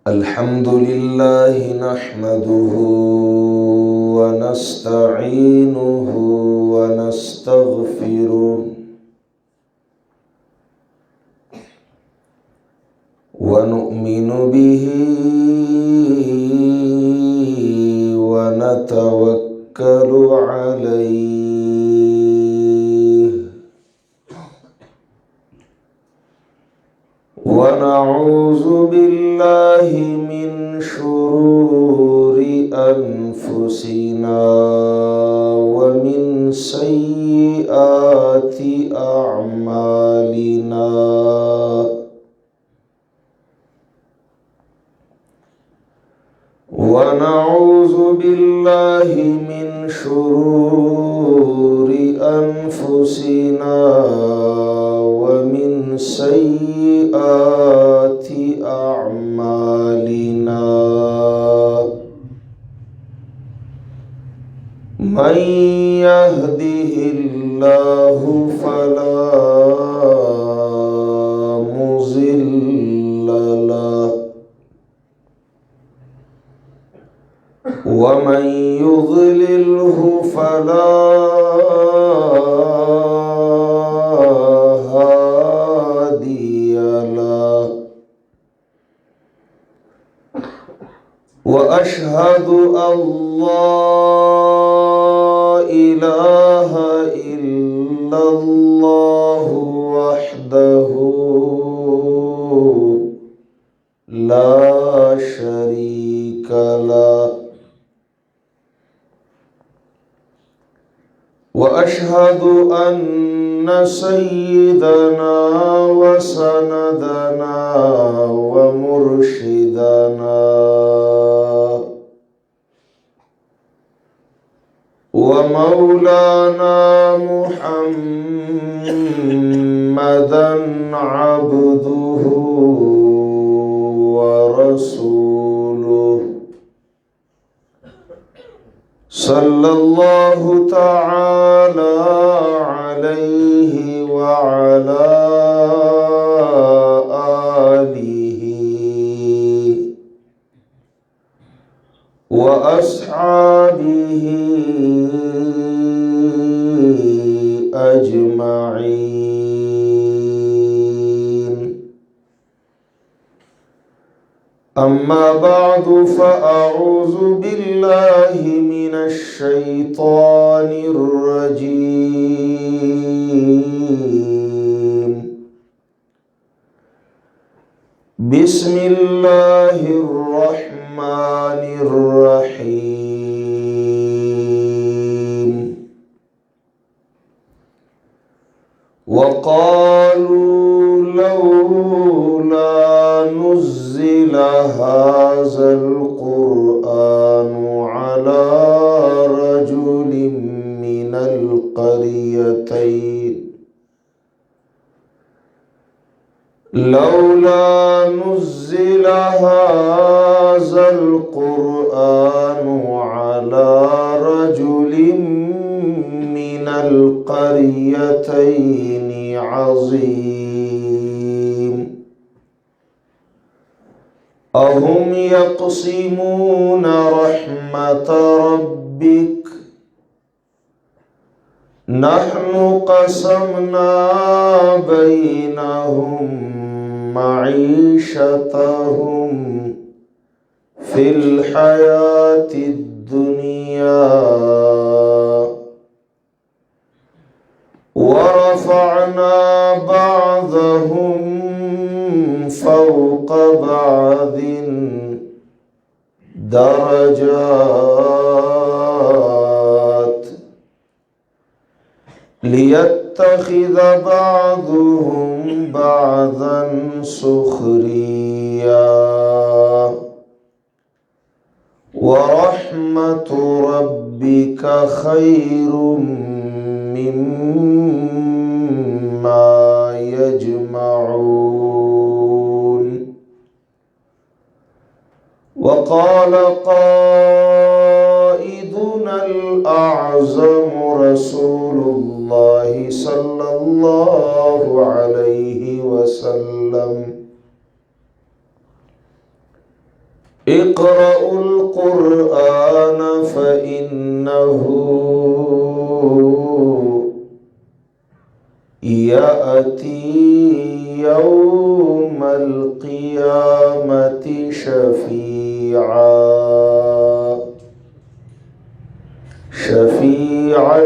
الحمد لله نحمده ونستعينه ونستغفره ونؤمن به ونتوكل عليه ونعوذ بالله من شرور أنفسنا ومن سيئات أعمالنا ونعوذ بالله من شرور أنفسنا ومن سيئات أعمالنا من يهده الله فلا مضل له ومن يضلله فلا هادي له وأشهد أن لا إله إلا الله وحده لا شريك له وأشهد أن سيدنا وسندنا ومرشدنا ومولانا محمدا عبده ورسوله صلى الله تعالى عليه وعلى آله وأصحابه أجمعين أما بعد فأعوذ بالله من الشيطان الرجيم بسم الله الرحمن الرحيم وقالوا لولا نزل هذا القرآن على رجل من القريتين لولا نزل هذا القرآن على رجل من القريتين عظيم أهم يقسمون رحمة ربك نحن قسمنا بينهم معيشتهم في الحياة الدنيا ورفعنا بعضهم فوق بعض درجات ليتخذ بعضهم بعضا سخريا ورحمة ربك خير مما يجمعون وقال قائدنا الأعظم رسول الله صلى الله عليه وسلم اقرأوا القرآن فإنه يأتي يوم القيامة شفيعا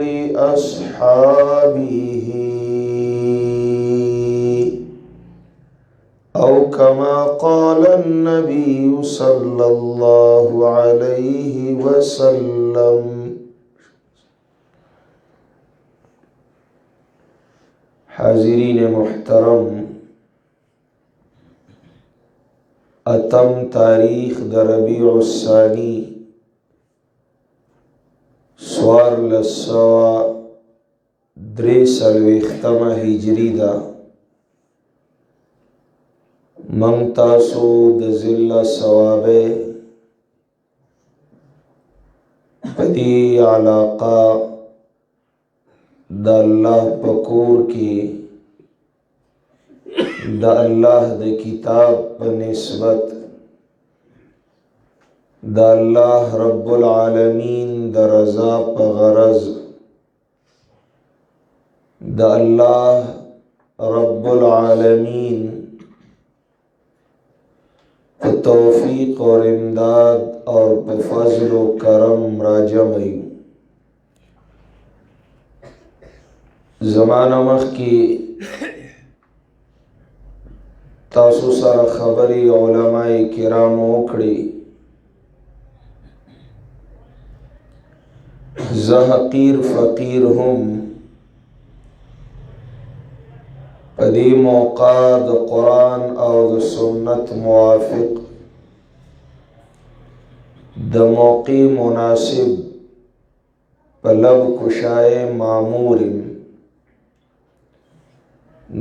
لأصحابه أو كما قال النبي صلى الله عليه وسلم. حاضرین محترم، اتم تاریخ در ربیع الثانی سوار لسوا درې څلوېښتمه هجري ده. ممتازو د ضلع صوابی پدی علاقہ دا اللہ پکور کی دا اللہ دا کتاب پر نسبت دا اللہ رب العالمین دا رضا پر غرض دا اللہ رب العالمین پر توفیق اور امداد اور پر فضل و کرم راجمعی. زمانہ مخ کی تاسو سره خبری علماء کرام وکړي. زه حقیر فقیر هم پدی موقع د قرآن او د سنت موافق د موقع مناسب پلب کشائے معمورم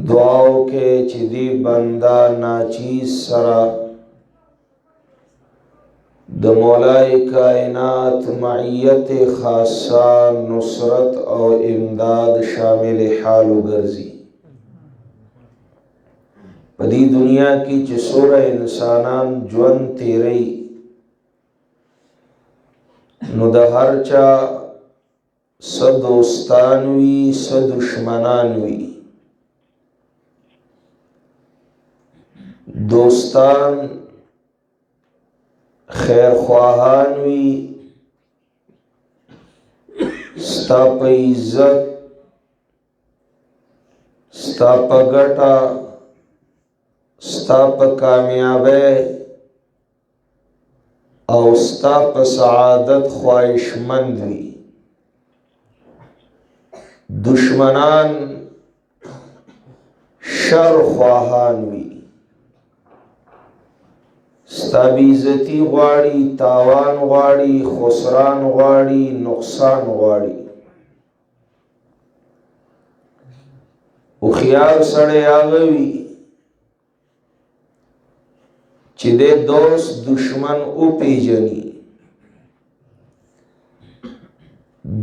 دعاو کے چدی بندہ ناچیز سرا د مولائے کائنات معیت خاصہ نصرت او امداد شامل حال گرزی. پدی دنیا کی چسور انسانان جون تیرئی نو د هر چا صد دوستان وی صد دشمنان وی. دوستان خیر خواہان وی ستا پا عزت ستا پا گٹا ستا پا کامیابی او ستا پا سعادت خواہشمند وی. دشمنان شر خواہان وی ستا بیزتی غواړي تاوان غواړي خسران غواړي نقصان غواړي. او خیال سړی هغه وي چې د دوست دشمن وپیژني.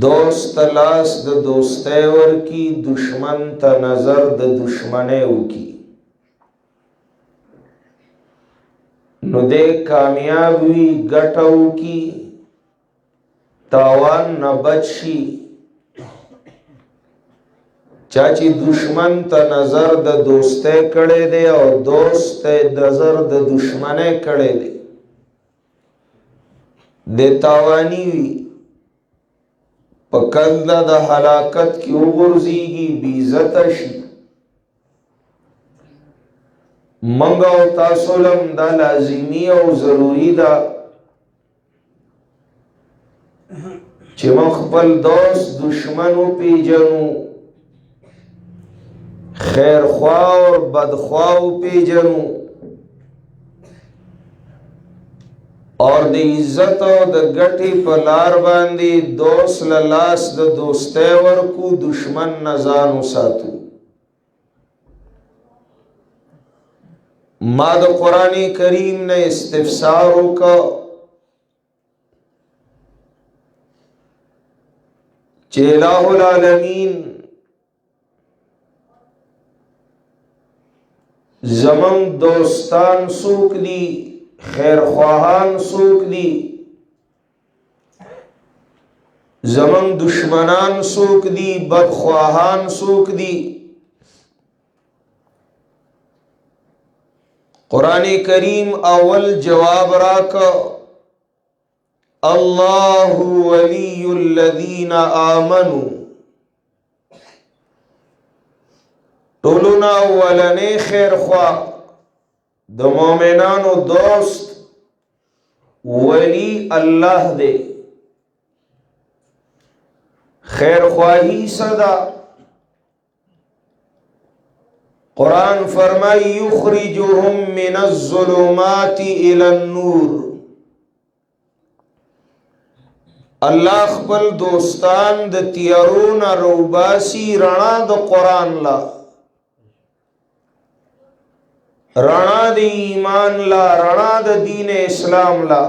دوست لاس د دوستی ورکی دشمن ته نظر د دشمنی وکي نو دے کامیاب وی گٹاو کی تاوان نہ بچ شي. چاچی دشمن تا نظر د دوستے کڑے دے اور دوست نظر د دشمنے کڑے دے دے تاوانی وی پکند د ہلاکت کی اغرزیگی بیزت شي. منگا و تاسولم دا لازمی او ضروری دا چه مخبل دوست دشمنو پی جنو خیر خواہ اور بدخواہ پی جنو اور د عزت او د گٹی پلار باندی دوست للاس د دوستے ورکو دشمن نزانو ساتو. ما دا قرآن کریم نے استفساروں کا چې الہ العالمین زمن دوستان سوک دی، خیر خواهان سوک دی، زمن دشمنان سوک دی، بدخواهان سوک دی. قرآن کریم اول جواب راکا اللہ ولی الذین آمنوا. ټولنا اولنې خیر خواہ د مومنانو دوست ولی اللہ دے. خیر خواہی صدا قرآن فرمائی یخرجهم من الظلمات الى النور. اللہ خپل دوستان د تیارون روباسی رڼا د قرآن لا، رڼا د ایمان لا، رڼا د دین اسلام لا.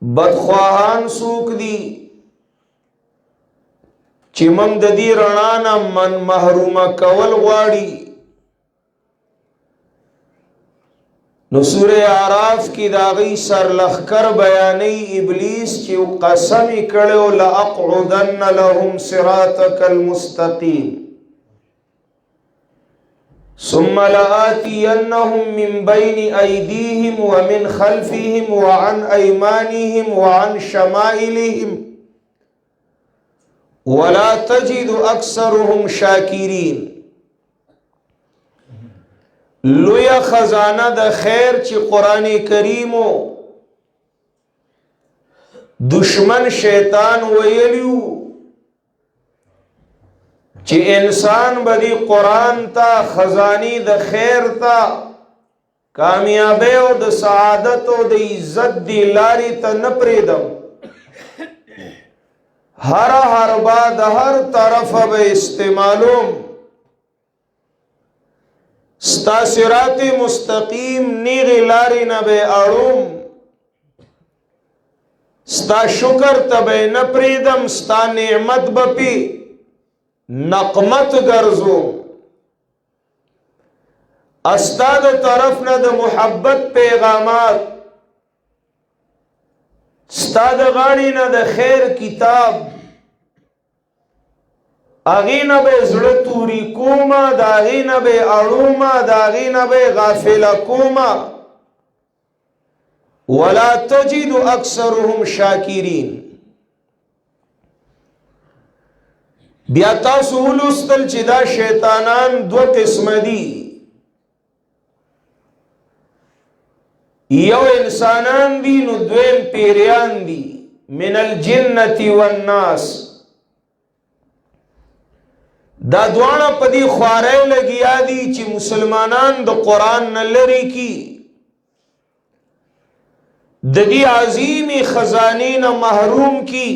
بدخواهان سوک دی چې موږ د دې رڼا نه من محرومه کول غواړي. نو سورہ اعراف کی داغی سرلخکر بیانی ابلیس چې قسم کړو لأقعدن لهم صراطك المستقیم ثم لآتینهم من بین ایدیهم ومن خلفهم وعن ایمانهم وعن شمائلهم ولا تجد اکثرهم شاکرین. لویا خزانه د خیر چې قرآن کریمو دشمن شیطان ویلیو چې انسان بدی قرآن تا خزانی د خیر تا کامیابی او د سعادت او د عزت دی لاری تا نپریدم. ہر بعد ہر طرف به استعمالوم ستا صراط مستقیم نیغی لاری نبے اڑوم ستا شکر تبے نپریدم ستا نعمت بپی نقمت گرزو استاد طرف نہ د محبت پیغامات استاد غاڑی نہ د خیر کتاب اغین بے زڑتوری کوما داغین بے اڑوما داغین بے غافل کوما ولا تجد اکثرهم شاکرین. بیا تاسو ولوستل چې دا شیطانان دو قسم دي. یو انسانان دي نو دویم پیریان دي من الجنة والناس. دا دوانا پدی خوارے لگیا دی چی مسلمانان دا قرآن نلری کی ددی عظیمی خزانین محروم کی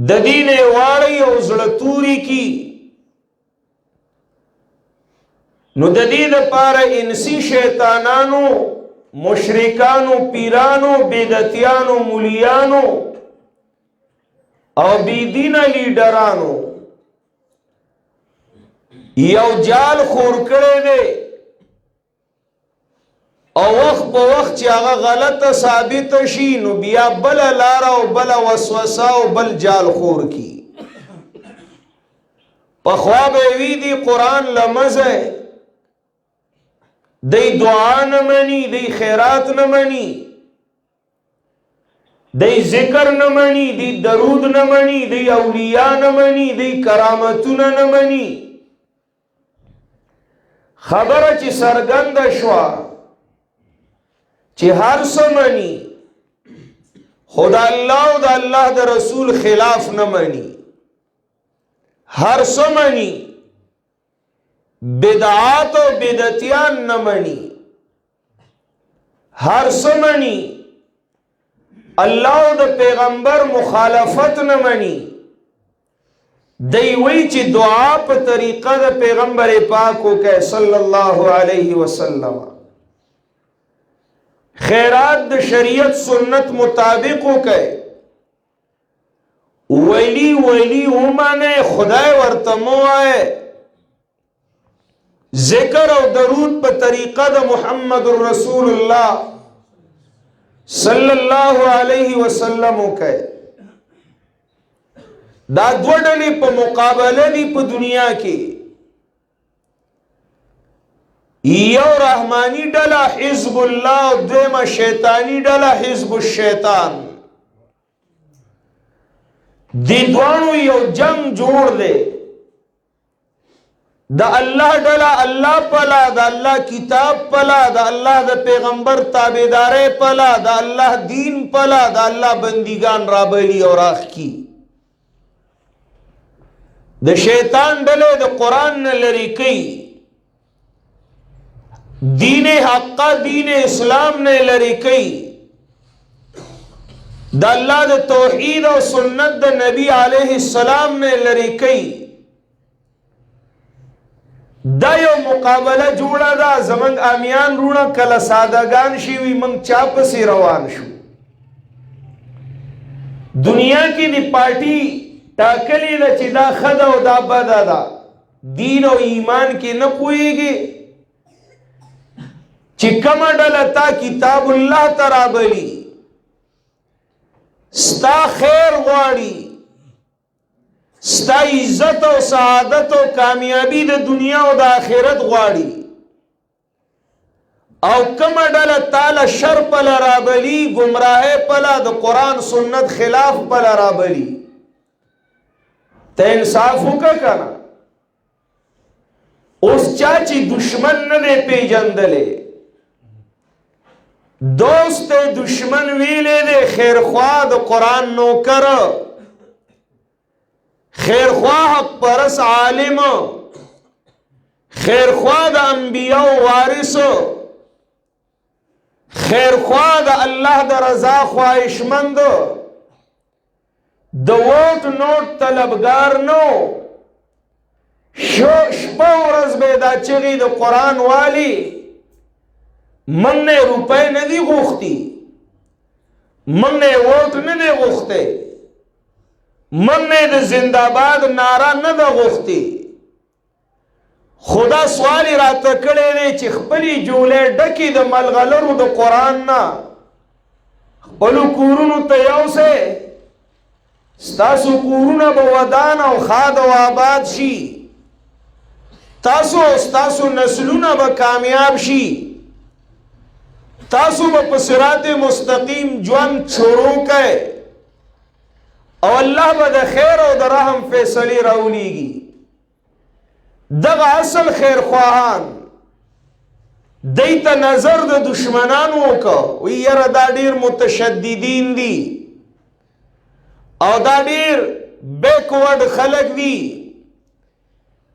ددین واری او زڑتوری کی. نو ددین پار انسی شیطانانو مشرکانو پیرانو بیدتیانو مولیانو او بیدین لیڈرانو یو جال خور کرے دے او وقت پا وقت چی آغا غلط ثابت شی نو بیا بل لارا و بل وسوسا و بل جال خور کی. پخواب ایوی دی قرآن لمز ہے دی دعا نمانی دی خیرات نمانی دی ذکر نمانی دی درود نمانی دی اولیاء نمانی دی کرامتون نمانی. خبر چی سرگند شوا چی ہر سمانی خدا اللہ و دا اللہ دا رسول خلاف نمانی ہر سمانی بدعات و بدعتیان نمانی ہر سمانی اللہ دا پیغمبر مخالفت نمانی. دیوی چی دعا پا طریقہ دا پیغمبر پاکو کہ صلی اللہ علیہ وسلم خیرات د شریعت سنت مطابق وکړي ویلی ومانه خدای ورته موای ذکر او درود په طریقه د محمد رسول الله صلی الله علیه وسلم وکړي دا دوه ډلې په مقابله دي په دنیا کې یو رحمانی ډله حزب الله او دویمه شیطانی ډله حزب الشیطان دی دوانو یو جنگ جوړ دی دا الله ډله الله پلا دا الله کتاب پلا دا الله د پیغمبر تابعداري پلا دا الله دین پلا دا الله بندگان رابلی او راخ کی د شیطان ډله د قران نه لری کوي دین حق دین اسلام نے لری کئی دا اللہ دا توحید و سنت دا نبی علیہ السلام نے لری کئی دا یو مقابلہ جوڑا دا زمنگ آمیان رونا کلا سادگان شیوی منگ چاپ سی روان شو دنیا کی دی پارٹی ٹاکلی دا چی دا خدا و دا بدا دا دین و ایمان کی نپوئے گی چی کم ڈلتا کتاب اللہ ترابلی ستا خیر غواړي ستا عزت و سعادت و کامیابی د دنیا و د آخرت غواړي او کم ڈلتا شر پل رابلی گمراہ پلا د قرآن سنت خلاف پل رابلی تا انصاف ہوکا کنا اس چاچی دشمن ندے پی جندلے دوست دشمن ویلے دے خیر خواہ دا قرآن نو کر خیر خواہ حق پرس عالم خیر خواہ دا انبیاء وارث خیر خواہ دا اللہ دا رضا خواہشمند دا ووٹ نوٹ طلبگار نو شپا ورز بیدا چگی دا قرآن والی من نے روپے ندی غوختی من نے ووٹ ندی غوختے من نے دا زندہ باد نارا ندا غوختی خدا سوالی رات کڑے نے چی خپلی جولے ڈکی دا ملغلرو دا قرآن نا خپلو کورونو تیاو سے ستاسو کورونا با ودان و خاد و آباد شی ستاسو نسلونا با کامیاب شی تاسو با صراط مستقیم جوان چھوڑو کئے او اللہ با دا خیر او دا رحم فیصلی رولی گی دغا اصل خیر خواہان دیتا نظر دا دشمنانو کا وی یرا دا دیر متشددین دی او دا دیر بیکورڈ خلق دی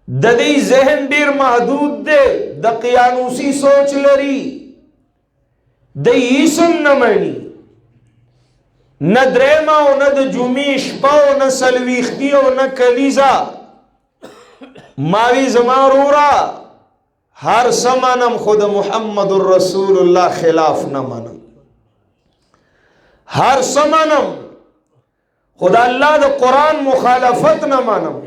دا دی ذہن دیر محدود دے دا قیانوسی سوچ لری دا یسن نمانی نا دریما و نا دا جمیش پاو نا سلویختی و نا کلیزا ماوی زمارورا ہر سمانم خود محمد الرسول اللہ خلاف نمانم ہر سمانم خدا اللہ دا قرآن مخالفت نمانم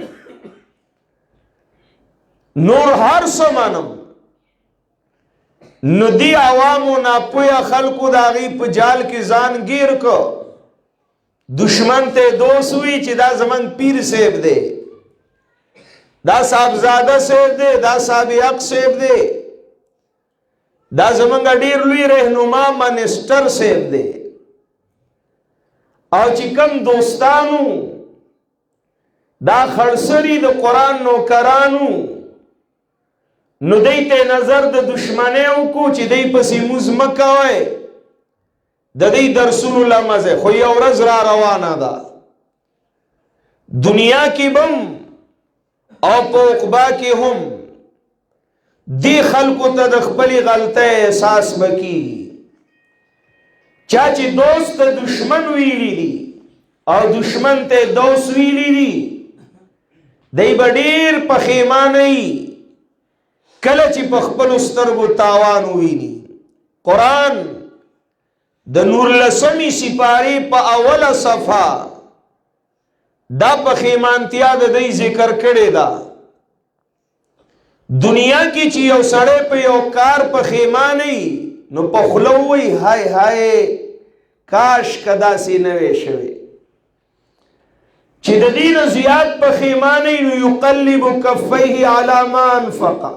نور ہر سمانم ندی عوامو ناپویا خلقو دا غیب جال کی زان گیر کو دشمن تے دوست ہوئی چی دا زمان پیر سیب دے دا صاحبزادہ سیب دے دا صاحب حق سیب دے دا زمان گا دیر لوی رہنما منسٹر سیب دے او چی کم دوستانو دا خرسری دا قرآن نو کرانو نو دیتے نظر دا دشمنیو کو چی دی پسی مزمکاوئے دا دی درسول اللہ مزے خوی اورز را روانا دا دنیا کی بم او پوقبا کی ہم دی خلقو تا دخپلی غلطے احساس بکی چاچی دوست دشمن ویلی دی او دشمن تے دوست ویلی دی دی بڑیر پخیمانی کلچی پخپل استرگو تاوان وینی قرآن د نور لسمی سپاری په اوله صفحه دا پخیمانتیا د دی ذکر کړی دا دنیا کی چی یو سڑے پہ یو کار پخیمانی نو پخلوی ہائے ہائے کاش کدا سی نوے شوی چی د دین زیاد پخیمانی نو یقلب کفیه علی ما انفقا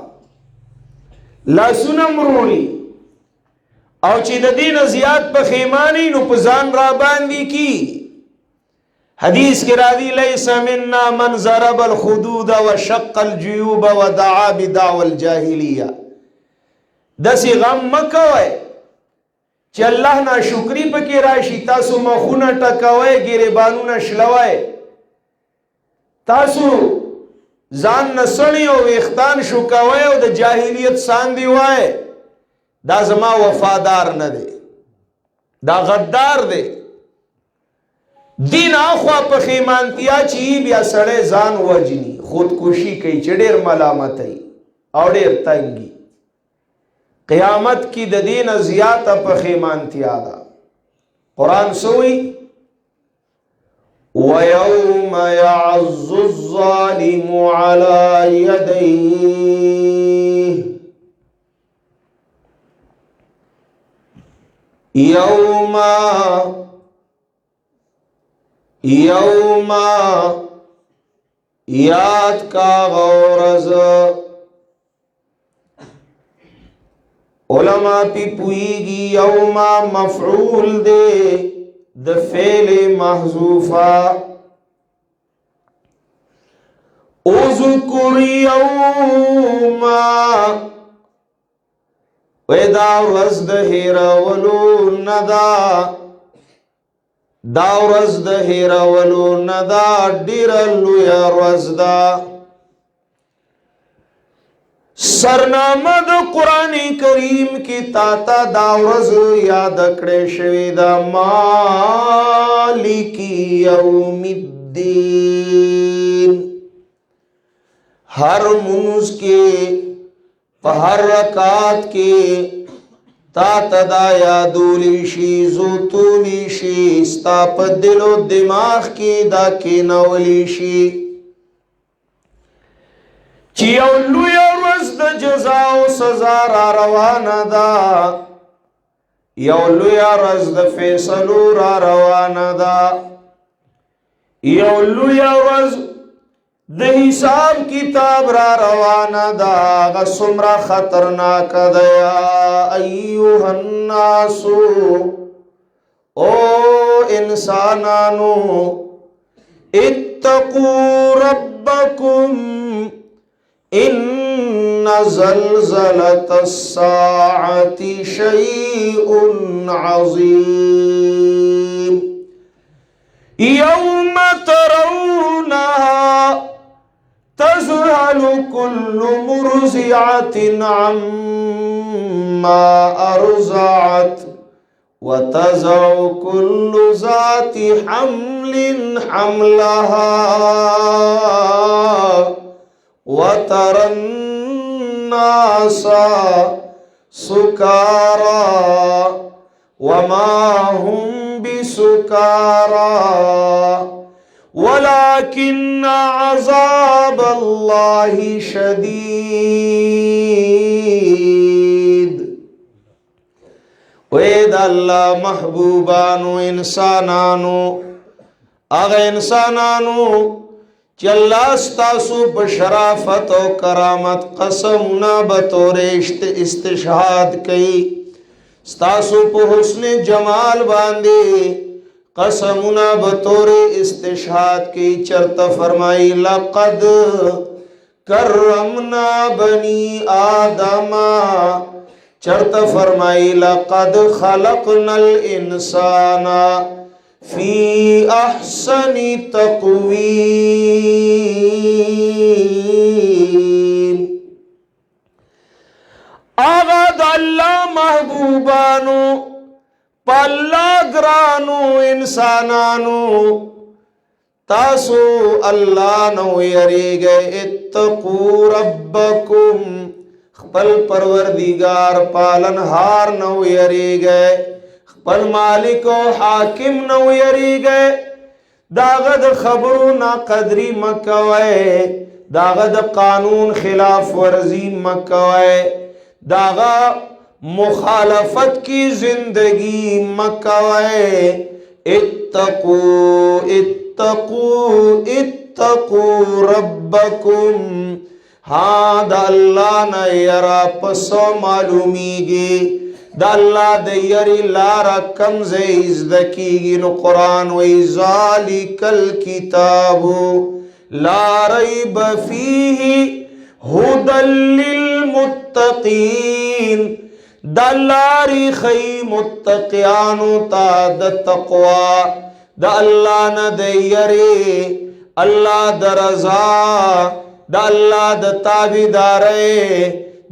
لا سنم رونی او چی د دین زیاد پخیمانی نو پزان را باندی کی حدیث کی راوی لیس مننا من ضرب الخدود وشق الجیوب ودعا بدعو الجاہلیہ دسی غم مکوئے چی اللہ نا شکری پکی راشی تاسو مخونا ٹکوئے گریبانونا شلوئے تاسو زان نسلی و ویختان شکوئے و دا جاہلیت ساندی وائے دا زما وفادار ندے دا غدار دے دین آخوا پخیمانتیا چی بیا سڑے زان وجنی خودکشی کئی چڑیر ملامتی اور دیر تنگی قیامت کی د دین زیادہ پخیمانتیا دا قرآن سوئی وَيَوْمَ يَعَزُّ الظَّالِمُ عَلَى يَدَيْهِ يَوْمَ یاد کا غورز علماء پی پوئیگی یوم مفعول دے د فعل محذوفا اذکر یوم ویدا ورز د هیرولو ندا دا ورځ د هیرولو نه دا ډیره لویه ورځ ده سرنامه د قرآن کریم کی تاتا دا ورځ یاد کړې شوې ده مالک یوم الدین ہر منز کے پہر رکعت کے تا تدا یادولی شی زوتولی شی ستا پا دل و دماغ کی دا کینولی شی چی اولو یا رز دا جزا و سزا را روانا دا یولو یا رز دا فیصلو را روانا دا یولو یا رز د حساب کتاب را روانا دا غسمرا خطرناک دیا ایوہ الناسو او انسانانو اتقو ربکم ان زلزلت الساعت شیء عظیم یوم ترونها تذهل كل مرضعة عما أرضعت وتضع كل ذات حمل حملها وترى الناس سكارى وما هم بسكارى ولكن عذاب الله شدید وید اللہ محبوبانو انسانانو اغا انسانانو چی اللہ ستاسو بشرافت و کرامت قسمنا بطور استشہاد کئی ستاسو پہ حسن جمال باندے قسمنا بطور استشہاد کی چرت فرمائی لقد کرمنا بنی آدم چرت فرمائی لقد خلقنا الانسان فی احسن تقویم آغاد اللہ محبوبانو پالا گرانو انسانانو تاسو اللہ نو یری گئے اتقو ربکم خپل پروردگار پالنہار نو یری گئے پل مالک و حاکم نو یری گئے داغد خبرو نا قدری مکوئے داغد قانون خلاف ورزی مکوئے داغا مخالفت کی زندگی مکوئے اتقو اتقو اتقو ربکم ہاں دا اللہ نا یرا پسو معلومی گی دا اللہ دا یری لارا کمزے ازدکی گی نو قرآن وی ذالک الکتابو لا ریب فیہ ہدی للمتقین دا لاری خی متقیانو تا دا تقوی دا اللہ نا دا یری اللہ دا رضا دا اللہ دا تابدارے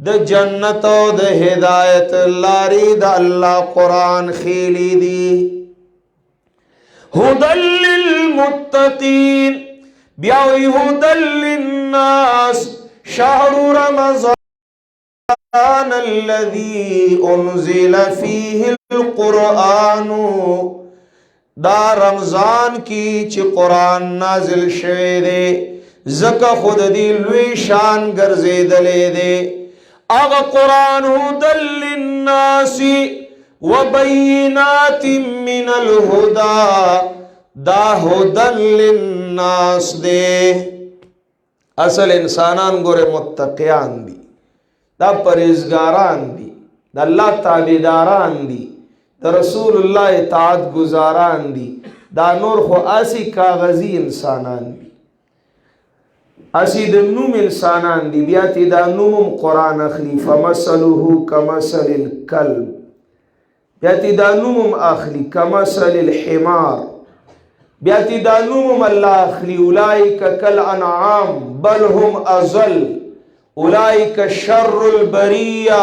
دا جنت و دا ہدایت لاری دا اللہ قرآن خیلی دی ہدی للمتقین بیاوی ہدی للناس شہر رمضان الذی انزل فیہ القرآن دا رمضان کی چی قرآن نازل شوے دے زکا خود دی لوی شان گرزے دلے دے اغا قرآن ہدی للناس وبینات من الہدا دا ہدی للناس دے اصل انسانان گورے متقیان دی دا پرہیزگاران دی دا اللہ تابعداران دی دا رسول اللہ اطاعت گزاران دی دا نور خو آسی کاغذی انسانان دی اسی دا نوم انسانان دی بیاتی دا نوم قرآن اخلی فمثلہ کمثل الکلب بیاتی دا نوم اخلی کمثل الحمار بیاتی دا نوم اللہ اخلی اولئک کالانعام بل هم اضل اولئک شر البریہ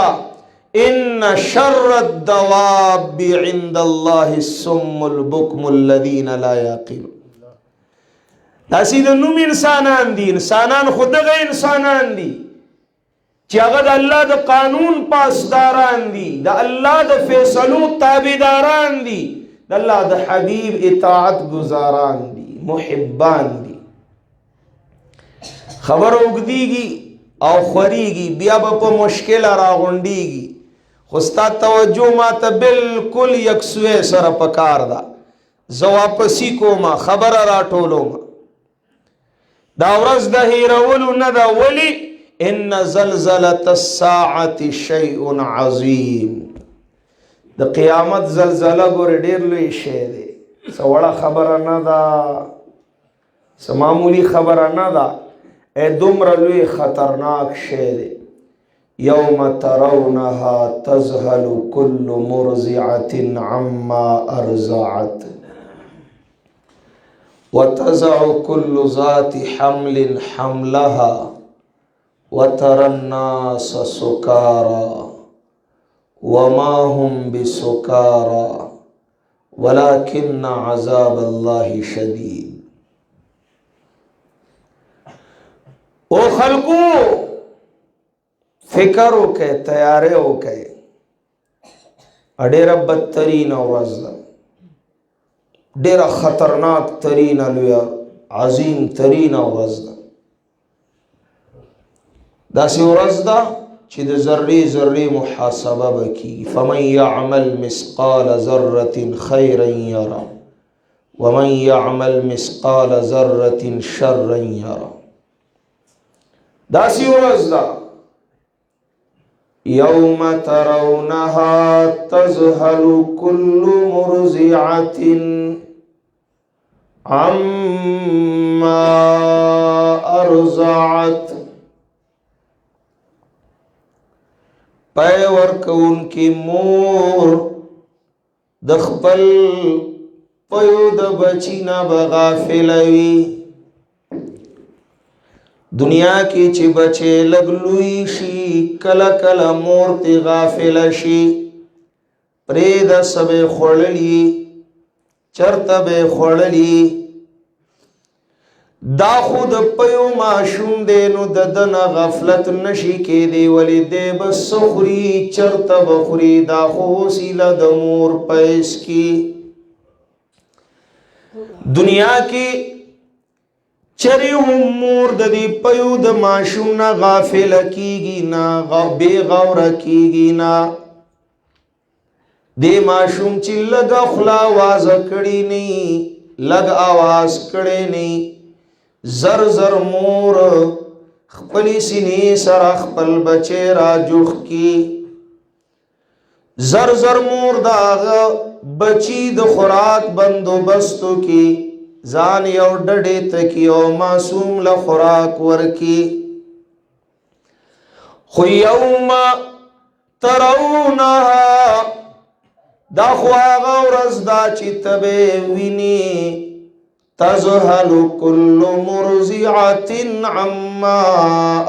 ان شر الدواب عند اللہ السم البکم الذین لا یعقلون داسی دا نوم انسانان دی انسانان خود غی انسانان دی چی اگر دا اللہ دا قانون پاسداران دی دا اللہ دا فیصلو تابداران دی دا اللہ دا حبیب اطاعت گزاران دی محبان دی خبر اگدی گی او خوری گی بیا با پا مشکل راغنڈی گی خستا توجہ ما تا بالکل یکسوے سر پکار دا زواپسی کو ما خبر را ٹولو ما دا ورز دا ہیرولو ندا ولی ان زلزلت الساعت شیء عظیم دا قیامت زلزلہ گوری دیر لوی شے دے سوڑا خبر ندا سمامولی خبر ندا اے دمر لوی خطرناک شے دے یوم ترونها تذهل كل مرضعة عما ارضعت وتضع كل ذات حمل حملها وترى الناس سكارى وما هم بسكارى ولكن عذاب الله شديد او خلقو فکر ہو کے تیارے ہو کے اڈیرہ بدترین ورز ڈیرہ خطرناک ترین علویا عظیم ترین ورز دا سی ورز دا چی دا ذری ذری محاسبہ بکی فمن یعمل مسقال ذرة خیرا یرا ومن یعمل مسقال ذرة شرا یرا دا سی ورز دا یوم ترونها تذهل كل مرضعة عما ارضعت پے ورکون کی مور دخپل پیو د بچینا بغافلوی دنیا کی چی بچے لگلوی شی کلا کلا مورتی غافل شی پرید سب خوڑلی چرت بے خوڑلی دا خود پیو ماشوم دے نو ددن غفلت نشی کے دے ولی دے بس خری چرت بخری دا خو وسیلہ دمور پیس کی دنیا کی چری مور د دی پیو د ماشوم نا غافل کیگی نا بے غور کیگی نا دے ماشوم چی لگ خلا آواز کڑی نہیں لگ آواز کڑے نہیں زر زر مور خپلی سینی سر خپل بچے را جوخ کی زر زر مور داغ بچی د خوراک بندوبستو کی زان یو ڈڑے تکی او معصوم لخوراک ورکی خو یوم ترونها دا خواغا ورزدا چی تبے وینی تزہل کل مرزعت عما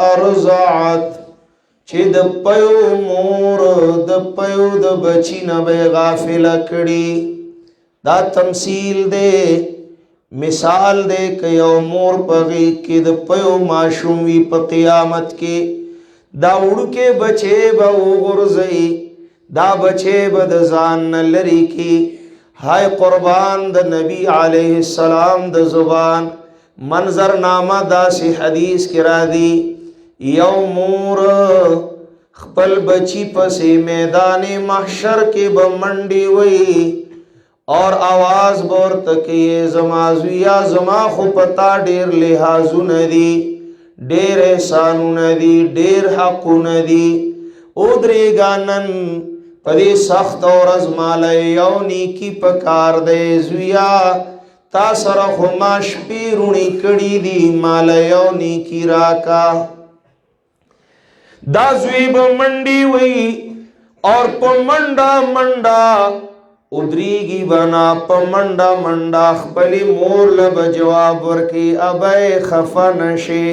ارزعت چی د پیو مور د پیو د بچی نبے غافل کڑی دا تمثیل دے مثال دے کہ یو مور پغی کی د پیو معشومی پا قیامت کی دا اڑ کے بچے با غرزئی دا بچے با دزان لری کی ہائے قربان دا نبی علیہ السلام دا زبان منظر نامہ دا سی حدیث کرا دی یو مور خپل بچی پسی میدان محشر کے بمنڈی وئی اور آواز بور تکیے زمازویا زما خو پتا ڈیر لحاظو ندی ڈیر احسانو ندی ڈیر حقو ندی ادرے گانن پدی سخت اور ازمالے یونی کی پکار دے زویا تا سرخو ماش پیرونی کڑی دی مالے یونی کی راکا دا زویب منڈی وئی اور پا منڈا منڈا ادریگی بنا پا منڈا منڈا خپلی مور لب جواب ورکی ابے خفا نشے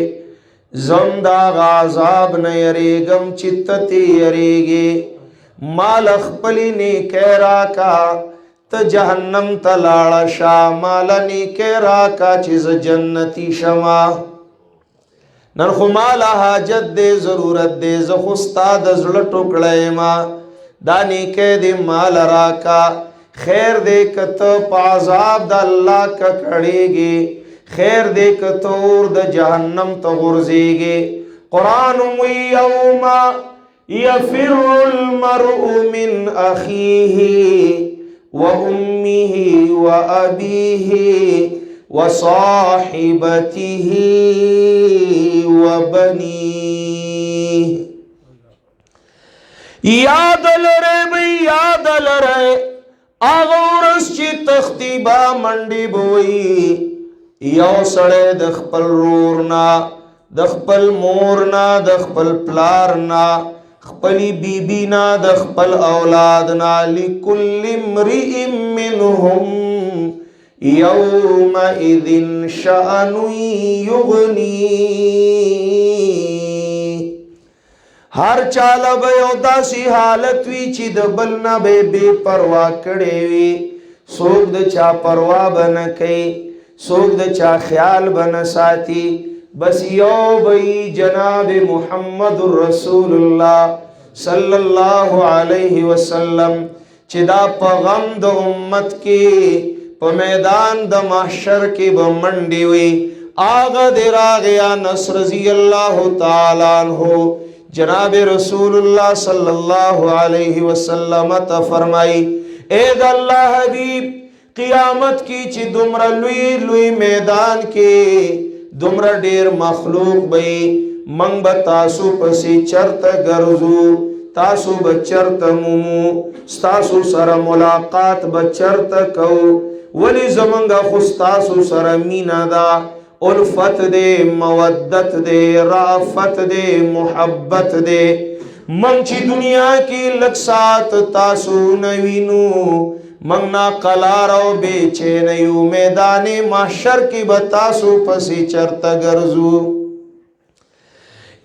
زمدہ غازاب نیریگم چتتی یریگی مال خپلی نیکے راکا تا جہنم تلاڑا شا مالا نیکے راکا چیز جنتی شما نرخو مالا حاجت دے ضرورت دے زخستا دزل ٹکڑے ما دانی کے دی مال راکا خیر دے کتو پعذاب دا اللہ کا کڑے گے خیر دے کتور دا جہنم تا غرزے گے قرآن وی یوم یفر المرء من اخیہ و امیہ و ابیہ و صاحبتہ و بنیہ یاد لرے بھئی یاد لرے آغورس چی تختیبا منڈی بوئی یو سڑے دخپل رورنا دخپل مورنا دخپل پلارنا خپلی بی بینا دخپل اولادنا لکل امرئ منہم یومئذ شأن یغنی ہر چالا بیو دا سی حالت وی چی دبلنا بے پروا کڑے وی سوک دا چا پروا بنا کئی سوک دا چا خیال بنا ساتی بس یو بی جناب محمد رسول اللہ صلی اللہ علیہ وسلم چی دا پا غم دا امت کی پا میدان دا محشر کی بمنڈی وی آغا در آغیا نصر رضی اللہ تعالیٰ عنہ جناب رسول اللہ صلی اللہ علیہ وسلم تا فرمائی اید اللہ حبیب قیامت کی چی دمرا لوی لوی میدان کے دمرا دیر مخلوق بئی منگ با تاسو پسی چرت گرزو تاسو با چرت مومو ستاسو سر ملاقات با چرت کو ولی زمانگا خستاسو سر مینا دا الفت دے مودت دے رافت دے محبت دے منچی دنیا کی لکسات تاسو نوینو منگنا قلارو بیچے نیو میدان محشر کی بتاسو پسی چرتا گرزو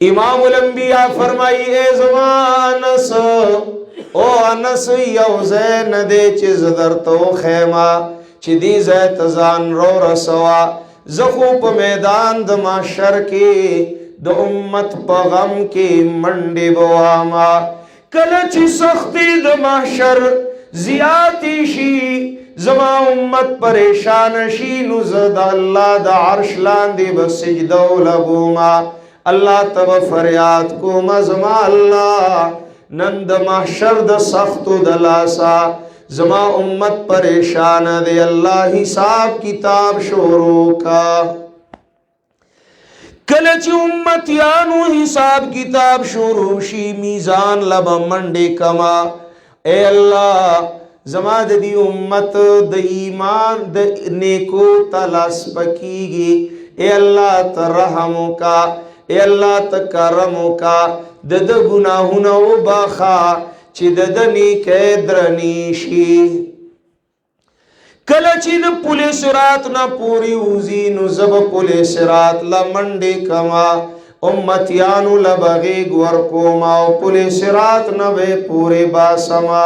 امام الانبیاء فرمائی اے زمانس او انس یو زین دے چیز در تو خیمہ چی دی زیت زان رو رسوا زخو په میدان د محشر کې د امت په غم کې منډې بواما کله چې سختی د محشر زیاتی شي زما امت پریشان شي نو زه د الله د عرش لاندې به سجده ولګوما الله تب فریاد کوما زما الله نن د محشر د سختو د لاسا زما امت پریشان دی الله حساب کتاب شروع کا کله چې امتیانو حساب کتاب شروع شي میزان لب منډې کما اے الله زما د دې امت د ایمان د نیکو تلاس پکیږي اے الله ته رحم وکا اے الله ته کرم وکا د ګناهونو وبخا چې د نیکه درنی شي کله چې د پولیس صراط نه پوری وزي نو زب پولیس صراط لمنډې کما امتیانو لبغیگ ورکوما او پولیس صراط نه به پوری باسما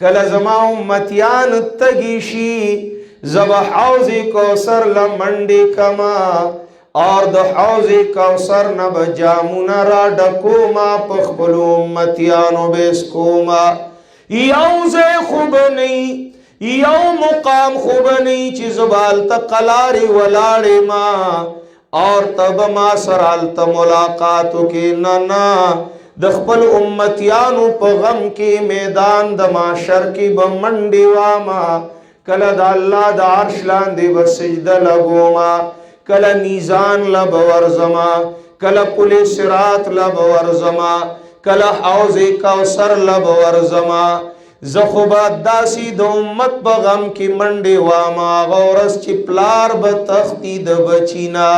کله زما امتیان تگی شي زب حوض کوثر لمنډې کما اور د حوض کوثر نه به جامونه را ډکوما په خپل امتیانو بیسکوما یو ځای خوب نه یو مقام خوب نہیں چی زبال تا قلاری ولاڑی ما اور تب ما سرال تا ملاقاتو کی ننا دخپل امتیانو پا غم کی میدان دا معاشر کی بمنڈی واما کلا دا اللہ دا عرش لاندی بسجد لگوما کلا میزان لب ورزما کلا پولیس صراط لب ورزما کلا حوض کوثر لب ورزما زخوبات داسی د امت بغم کی منڈی واما غورس چی پلار بتختی د بچینا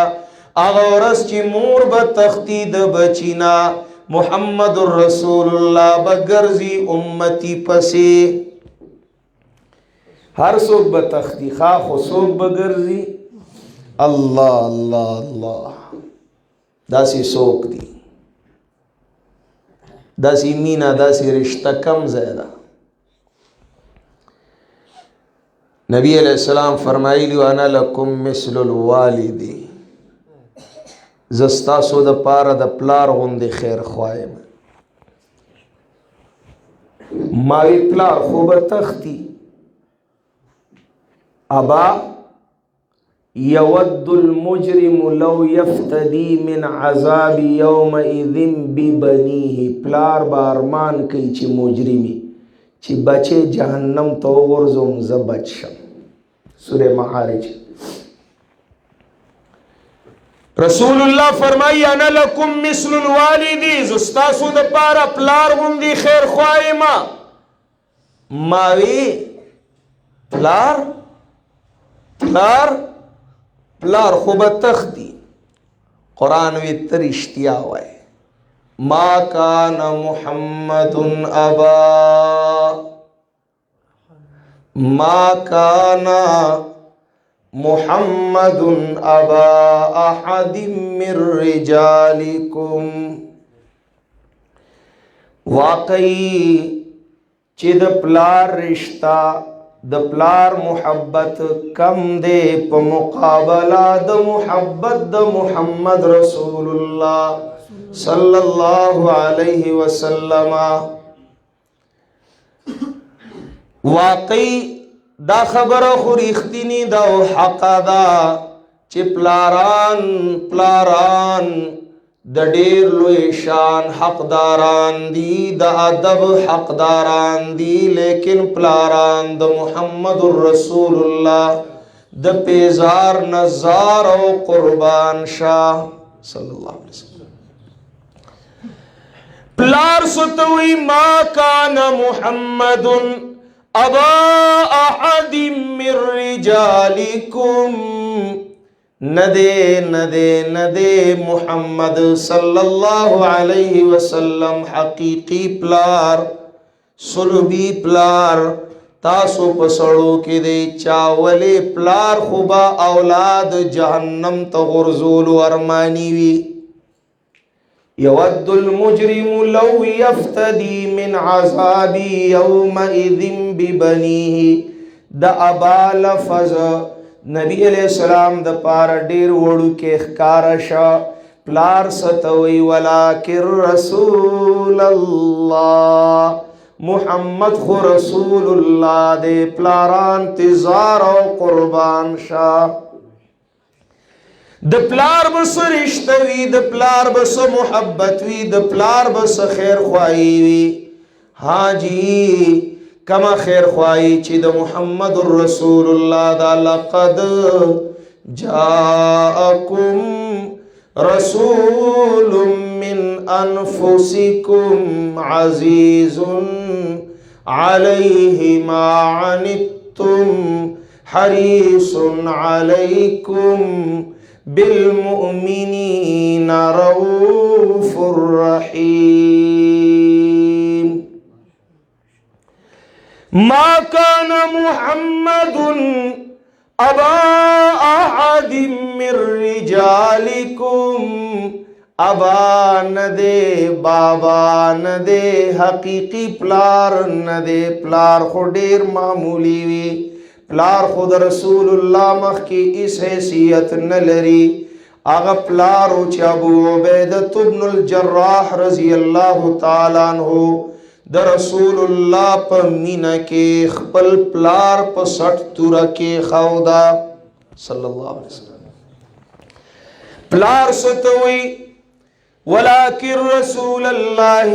غورس چی مور بتختی د بچینا محمد الرسول اللہ بگرزی امتی پسی ہر سوک بتختی خواہ سوک بگرزی اللہ اللہ اللہ داسی سوک دی داسی مینا داسی رشتہ کم زیادہ نبی علیہ السلام فرمائی لیو انا لکم مثل الوالدی زستاسو دا پارا دا پلار غندی خیر خواہم ماوی پلار خوب تختی ابا یود المجرم لو یفتدی من عذاب یومئذ ببنیه پلار بارمان کئی چی مجرمی چی بچے جہنم تو غرزم زبچ شم سورہ معارج رسول اللہ فرمائی انا لکم مثل الوالدی زستاسو دا پارا پلار غندی خیر خواہی ماوی پلار خوب تختی قرآن وی ترشتیا ہوئے ما کان محمد ابا احد من رجالکم واقعی چی د پلار رشتہ د پلار محبت کم دے پا مقابلہ د محبت د محمد رسول اللہ صلی اللہ علیہ وسلم واقعی دا خبر خوریختینی دا حق دا چی پلاران دا دیر لوی شان حقداران دی دا ادب حقداران دی لیکن پلاران دا محمد الرسول اللہ دا پیزار نزار و قربان شاہ صلی اللہ علیہ وسلم پلار ستوی ما کان محمد ابا احد من رجالکم ندے محمد صلی اللہ علیہ وسلم حقیقی پلار صلبی پلار تاسو پسڑو کی دے چاولے پلار خوبا اولاد جہنم تغرزول ورمانی وی یود المجرم لو یفتدی من عذابی یومئذ ببنیه دا ابا لفظ نبی علیہ السلام د پار ډیر وړو کې ښکارا شا پلار ستوي ولکن رسول الله محمد خو رسول الله دے پلاران انتظار او قربان شا د پلار بس رشتہ وی د پلار بس محبت وی د پلار بس خیر خواہی وی ہاں جی کما خیر خواہی چی د محمد رسول اللہ دا لقد جاءکم رسول من انفسکم عزیز علیہ ما عنتم حریص علیکم بالمؤمنین رؤوف الرحیم ما کان محمد ابا احد من رجالکم ابا ندے بابا ندے حقیقی پلار ندے پلار خو ډیر معمولی وی پلار خود رسول اللہ مخ کی اس حیثیت نلری آغا پلارو چا ابو عبیدت ابن الجراح رضی اللہ تعالیٰ عنہ در رسول اللہ پا مینا کے خپل پلار پا سٹ تورا کے خودا صلی اللہ علیہ وسلم پلار ستوئی ولیکن رسول اللہ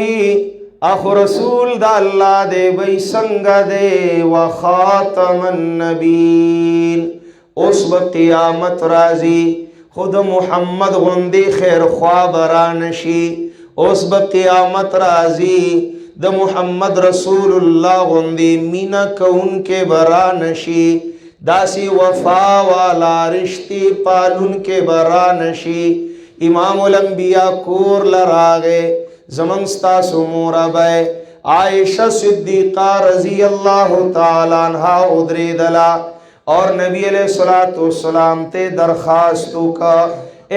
اخو رسول دا اللہ دے بھئی سنگ دے وخاتم النبین اس با قیامت رازی خود محمد غندی خیر خواب رانشی اس با قیامت رازی دا محمد رسول اللہ غندی مینا کون کے برانشی داسی وفا والا رشتی پالون کے برانشی امام الانبیاء کور لراغے زمنستا سمورا بے عائشہ صدیقہ رضی اللہ تعالیٰ عنہ ادری دلا اور نبی علیہ السلام تے درخواستو کا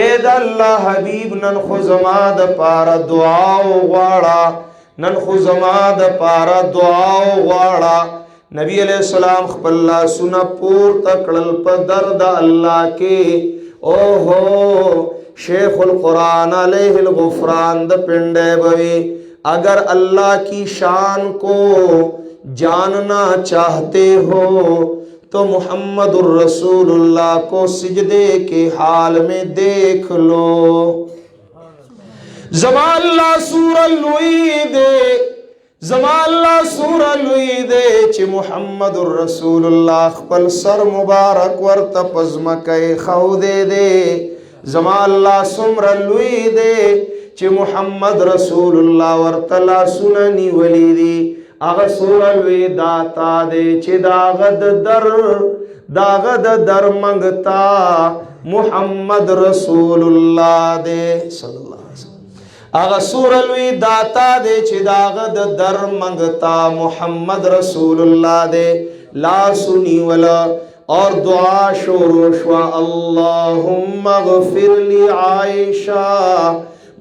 اید اللہ حبیب نن خزماد پارا دعاو غاڑا نن خزماد پارا دعاو غاڑا نبی علیہ السلام خپلہ سنا پور تکڑل پا درد اللہ کے اوہو شیخ القرآن علیہ الغفران دا پنڈے بوی اگر اللہ کی شان کو جاننا چاہتے ہو تو محمد الرسول اللہ کو سجدے کے حال میں دیکھ لو زمان اللہ سورہ لوئی دے زمان اللہ سورہ لوئی دے چی محمد الرسول اللہ خپل سر مبارک ورطا پزمکے خو دے دے زمان اللہ سمر لوی دے چی محمد رسول اللہ ورطلا سننی ولی دی اغا سور لوی داتا دے چی داغد در منگتا محمد رسول اللہ دے صلی اللہ علیہ وسلم اغا سور لوی داتا دے چی داغد در منگتا محمد رسول اللہ دے لا سنی ولا اور دعا شروع شوا اللہم اغفر لی عائشہ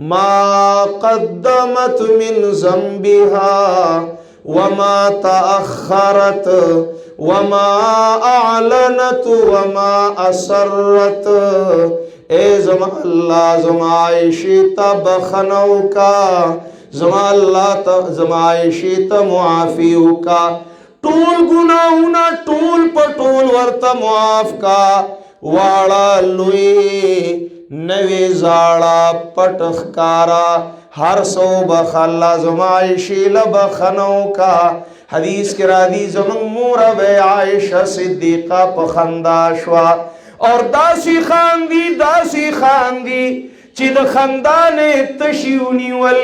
ما قدمت من ذنبها وما تأخرت وما اعلنت وما اسرت اے زمان اللہ زمان عائشی تا بخنو کا زمان اللہ زمان عائشی تا معافیو کا ٹول گناہونا ٹول پٹول ورطا معاف کا واڑا لوی نوی زاڑا پٹخ کارا ہر سو بخلا زمائشی لبخنو کا حدیث کے رادی زمان مورا بے عائشہ صدیقہ پخنداشوا اور داسی خاندی چی دا خاندان تشیونی ول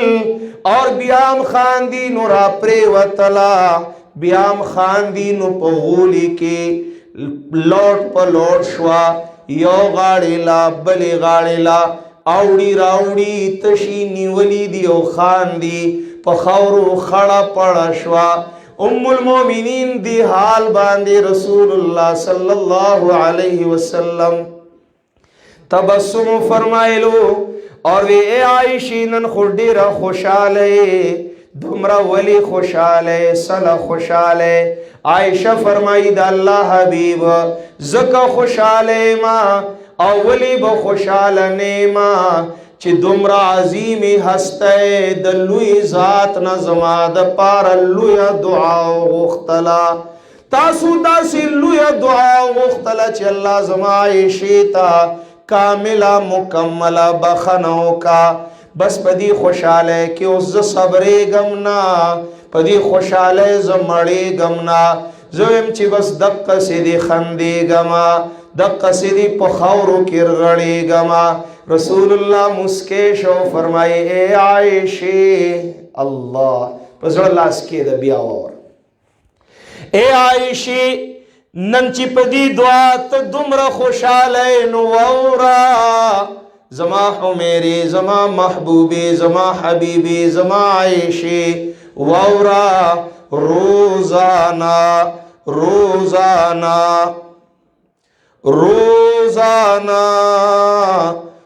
اور بیام خاندی نورا پریوتلا بیام خاندینو پا غولی کے لوٹ پا لوٹ شوا یو غاڑی لا بلی غاڑی لا اوڑی راوڑی تشی نیولی دیو خاندی پا خورو خڑا پڑا شوا ام المومنین دی حال باندے رسول اللہ صلی اللہ علیہ وسلم تبسم فرمائے لو اور وی اے عائشی نن خودی را خوشالے دمرا ولی خوشحالے سلا خوشحالے عائشہ فرمائی دا اللہ حبیب زکا خوشحالے ما اولی با خوشحالنے ما چی دمرا عظیمی ہستے دلوی ذات نظما دا پارا لوی دعا غختلا تاسو داسی لوی دعا غختلا چی اللہ زما عائشیتا کاملا مکملا بخنو کا بس پدی خوشحالے کہ اس صبرے گمنا پدی خوشحالے زمڑے گمنا زویم چی بس دق سیدی خندے گما دق سیدی پخورو کرغڑے گما رسول اللہ مسکیش و فرمائے اے عائشی اللہ پس اللہ اسکے دا بیاور اے عائشی ننچی پدی دعات دمر خوشحالے نوورا زما حمیری زما محبوبی زما حبیبی زما عائشی وورا روزانا روزانا روزانا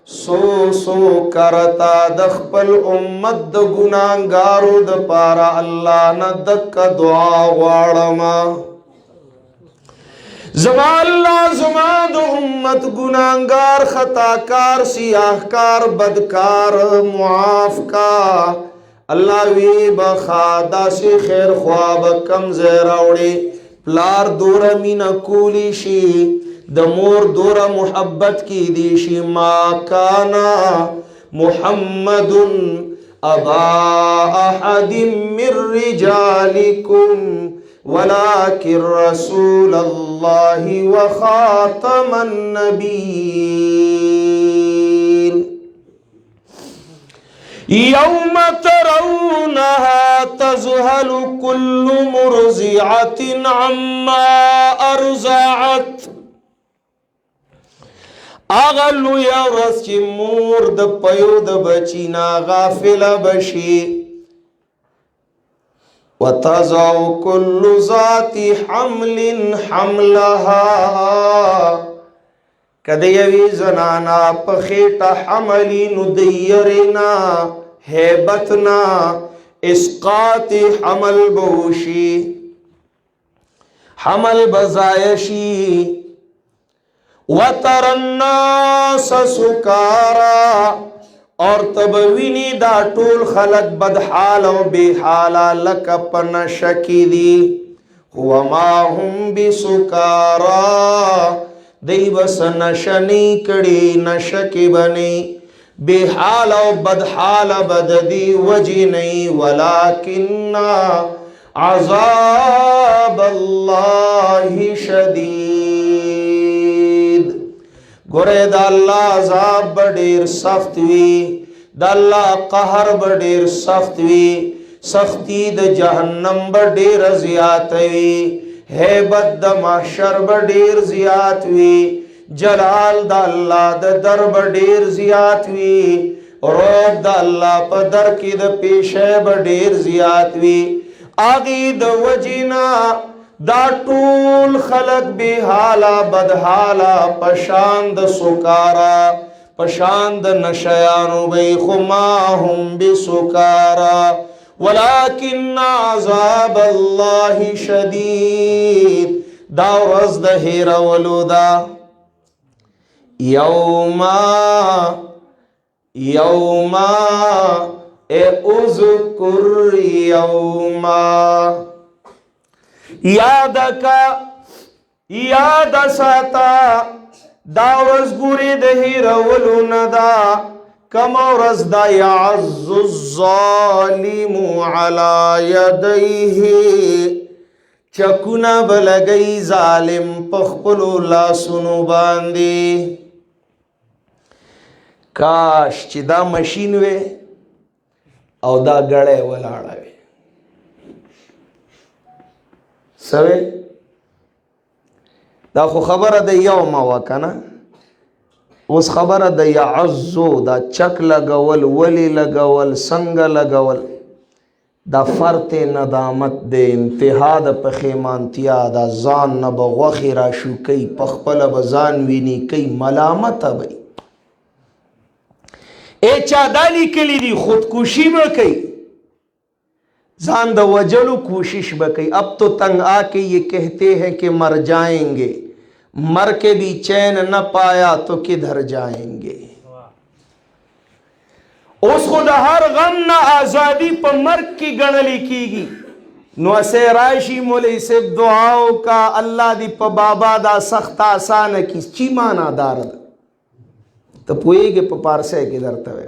سو سو کرتا دخپل امت د گناہگارو د پارا اللہ نا دک دعا غوارما زما اللہ زما دو امت گناہگار خطاکار سیاہکار بدکار معاف کا اللہ وی بخادا سی خیر خواب کم زیراوڑی پلار دورا مینا کولی شی دمور دورا محبت کی دیشی ما کانا محمد ابا احد من رجالکم ولكن رسول الله وخاتم النبيين يوم ترونها تذهل كل مرضعة عما أرضعت اغلو یا ورځ چې مور د پيو د بچینا غافله بشي وتضع كل ذات حمل حملها کده یوی زنانا پخیٹا حملی ندیرنا حیبتنا اسقاط حمل بوشی حمل بزایشی وتر الناس سکارا اور تبوینی دا ټول خلق بدحال و بے حالا لکا پنشکی دی وما هم بسکارا دی بس نشنی کڑی نشکی بنی بے حال و بدحال بددی وجی نہیں ولیکن عذاب اللہ شدید گورے دا اللہ عذاب بڑیر سخت وی دا اللہ قہر بڑیر سخت وی سختی دا جہنم بڑیر زیادت وی حیبت دا محشر بڑیر زیادت وی جلال دا اللہ دا در بڑیر زیادت وی روب دا اللہ پا در کی دا پیشے بڑیر زیادت وی آگی دا وجینا دا ټول خلق بے حالا بدحالا پشاند سکارا پشاند نشیانو بی خماهم بسکارا ولیکن عذاب اللہ شدید دا ورځ د هیرولو دا یوما اے اذکر یوما یاد کا یاد ساتا دا ورځ ګورې د هیرولو نه دا کم ورځ دا یعز الظالم علی یدیه چکونه بلګی ظالم په خپلو لاسونو باندې کاش چې دا ماشین وې او دا ګړی ولاړه وې سوی دا خو خبره د یوم وکنه اوس خبره د یعزو دا چک لګول ولی لګول څنګه لګول دا فرط ندامت د انتها د پښیمانتیا دا ځان نه به غوښې راشوکوي په خپله به ځان ویني کوي ملامته به ای چا دا لیکلي دي خودکشي به کوي زان دا وجلو کوشش بکی. اب تو تنگ آ کے یہ کہتے ہیں کہ مر جائیں گے، مر کے بھی چین نہ پایا تو کدھر جائیں گے. اس خدا ہر غم نہ آزادی پا مرگ کی گنلی کی گی. نو اسے رائشی مولی سے دعاو کا اللہ دی پا بابا دا سخت آسان کی چی مانا دارد تو پوئے گے پا پارسے کی درتوے.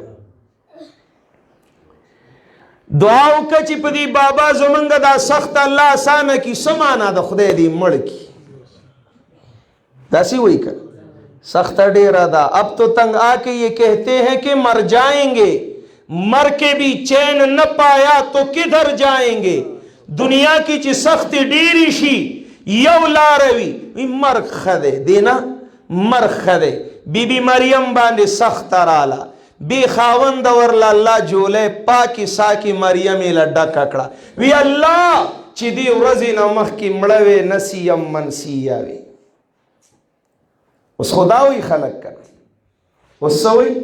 دعاو کا چی پا دی بابا زمانگا دا سخت اللہ آسان کی سمانا دا خدای دی مڑ کی دا سی وہی کر سخت ڈیرہ دا. اب تو تنگ آ کے یہ کہتے ہیں کہ مر جائیں گے، مر کے بھی چین نہ پایا تو کدھر جائیں گے. دنیا کی چی سخت ڈیری شی یو لاروی مرگ خدے دینا مرگ خدے. بی بی مریم باندے سخت رالا بی خاوند ورلا اللہ جولے پاکی ساکی مریمی لڈا ککڑا وی اللہ چی دی ورزی نمخ کی مڑوے نسیم منسیاوی. اس خداوی خلق کر اس سوئی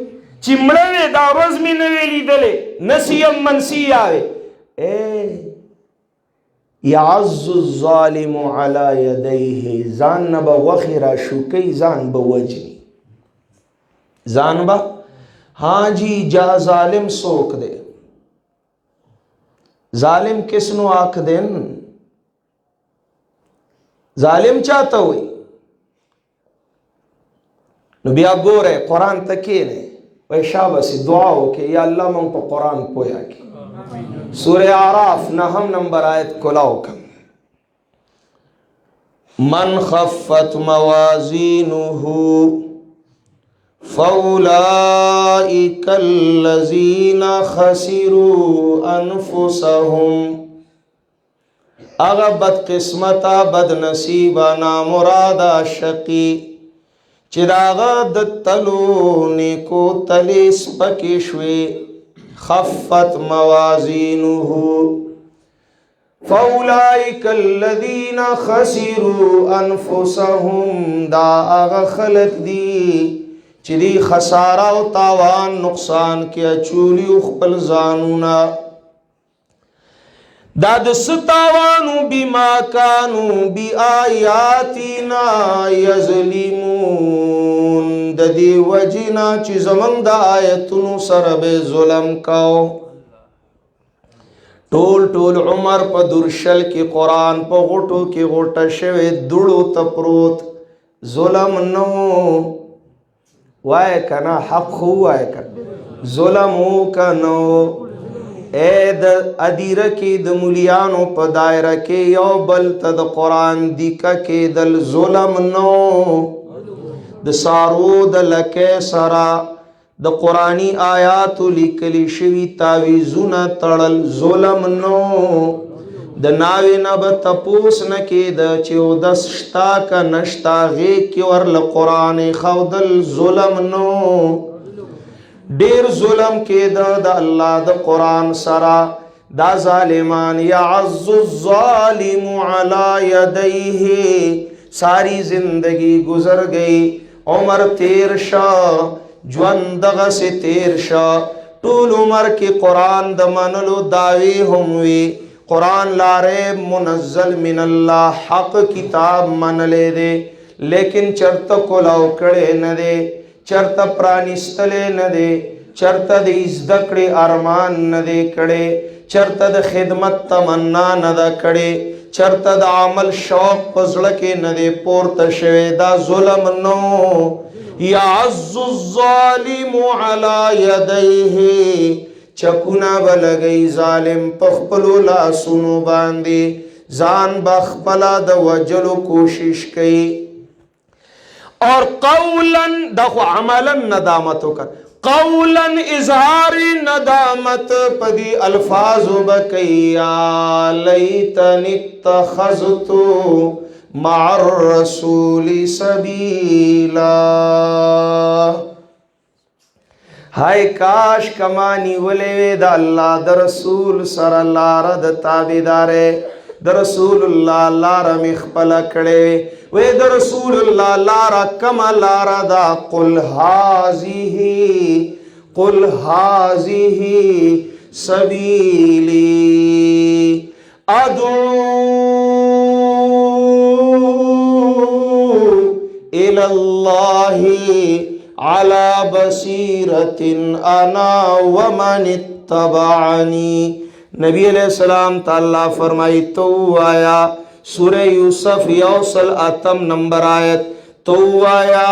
چی مڑوے دا رزمی نویلی دلے نسیم منسیاوی. اے یعز الظالم علی یدیہ زان نبا وخیرہ شوکی زان با وجنی زان با ہاں جی جا ظالم سوک دے. ظالم کس نو آکھ دین ظالم چاہتا ہوئی نبی آپ گو رہے قرآن تکین ہے وی شابسی دعا ہو کہ یا اللہ من پا قرآن پویا کی. سورہ آراف نہم نمبر آیت کلاو کم. من خفت موازینہو فَأُولَئِكَ الَّذِينَ خَسِرُوا أَنفُسَهُمْ. اغا بد قسمتا بد نصیبا نامرادا شقی چراغا دتلو نیکو تلیس پکشوی. خفت موازینہو فَأُولَئِكَ الَّذِينَ خَسِرُوا أَنفُسَهُمْ. دا آغا خلق دی چدی خسارہ و تاوان نقصان کیا چولی اخپل زانونا. داد ستاوانو بما کانو بی آیاتینا یظلمون. ددی وجینا چی زمان دا آیتنو سرب ظلم کاؤ. ٹول ٹول عمر پا درشل کی قرآن پا غٹو کی غٹا شوی دڑو تپروت ظلم نو وائے کنا حق وائے کنا ظلمو کنو. اے دا ادیرہ کی دا ملیانو پا دائرہ کے یو بلتا دا قرآن دیکا کے دل ظلم نو. دا سارو دا لکے سرا دا قرآنی آیاتو لکلی شوی تاویزون تڑل ظلم نو. دا ناوی نبا تپوس نکی دا چیو دسشتا کا نشتا غی کی ورل قرآن خودل ظلم نو. دیر ظلم کے دا اللہ دا قرآن سرا دا ظالمان یعز الظالم علی یدیہ. ساری زندگی گزر گئی عمر تیر شا جوندغ سے تیر شا طول عمر کی قرآن دا منلو دعوی ہموی. قرآن لارے منزل من اللہ حق کتاب من لے دے لیکن چرتا کلاو کڑے نہ دے چرتا پرانستلے نہ دے چرتا دے ازدکڑے ارمان نہ دے کڑے چرتا دے خدمت تمنا نہ دا کڑے چرتا دا عمل شوق پزڑکے نہ دے پورتا شوے دا ظلم نو. یعز الظالم علی یدیہ. چکونا بلگئی ظالم پخپلو لا سنو باندی زان بخپلا دا وجلو کوشش کئی. اور قولا دخو عملا ندامتو کر قولا اظہار ندامت پدی الفاظو بکی. یا لیتنی اتخذتو مع الرسول سبیلا. ہائے کاش کمانی ولیوے دا اللہ دا رسول سر اللہ رد تابدارے دا رسول اللہ لارا مخپلا کڑے وے دا رسول اللہ لارا کما لارا دا قل حازیہی سبیلی ادعو الی اللہ علی بصیرت انا ومن اتبعنی. نبی علیہ السلام تعالیٰ فرمائی تو آیا سورہ یوسف یوصل اتم نمبر آیت تو آیا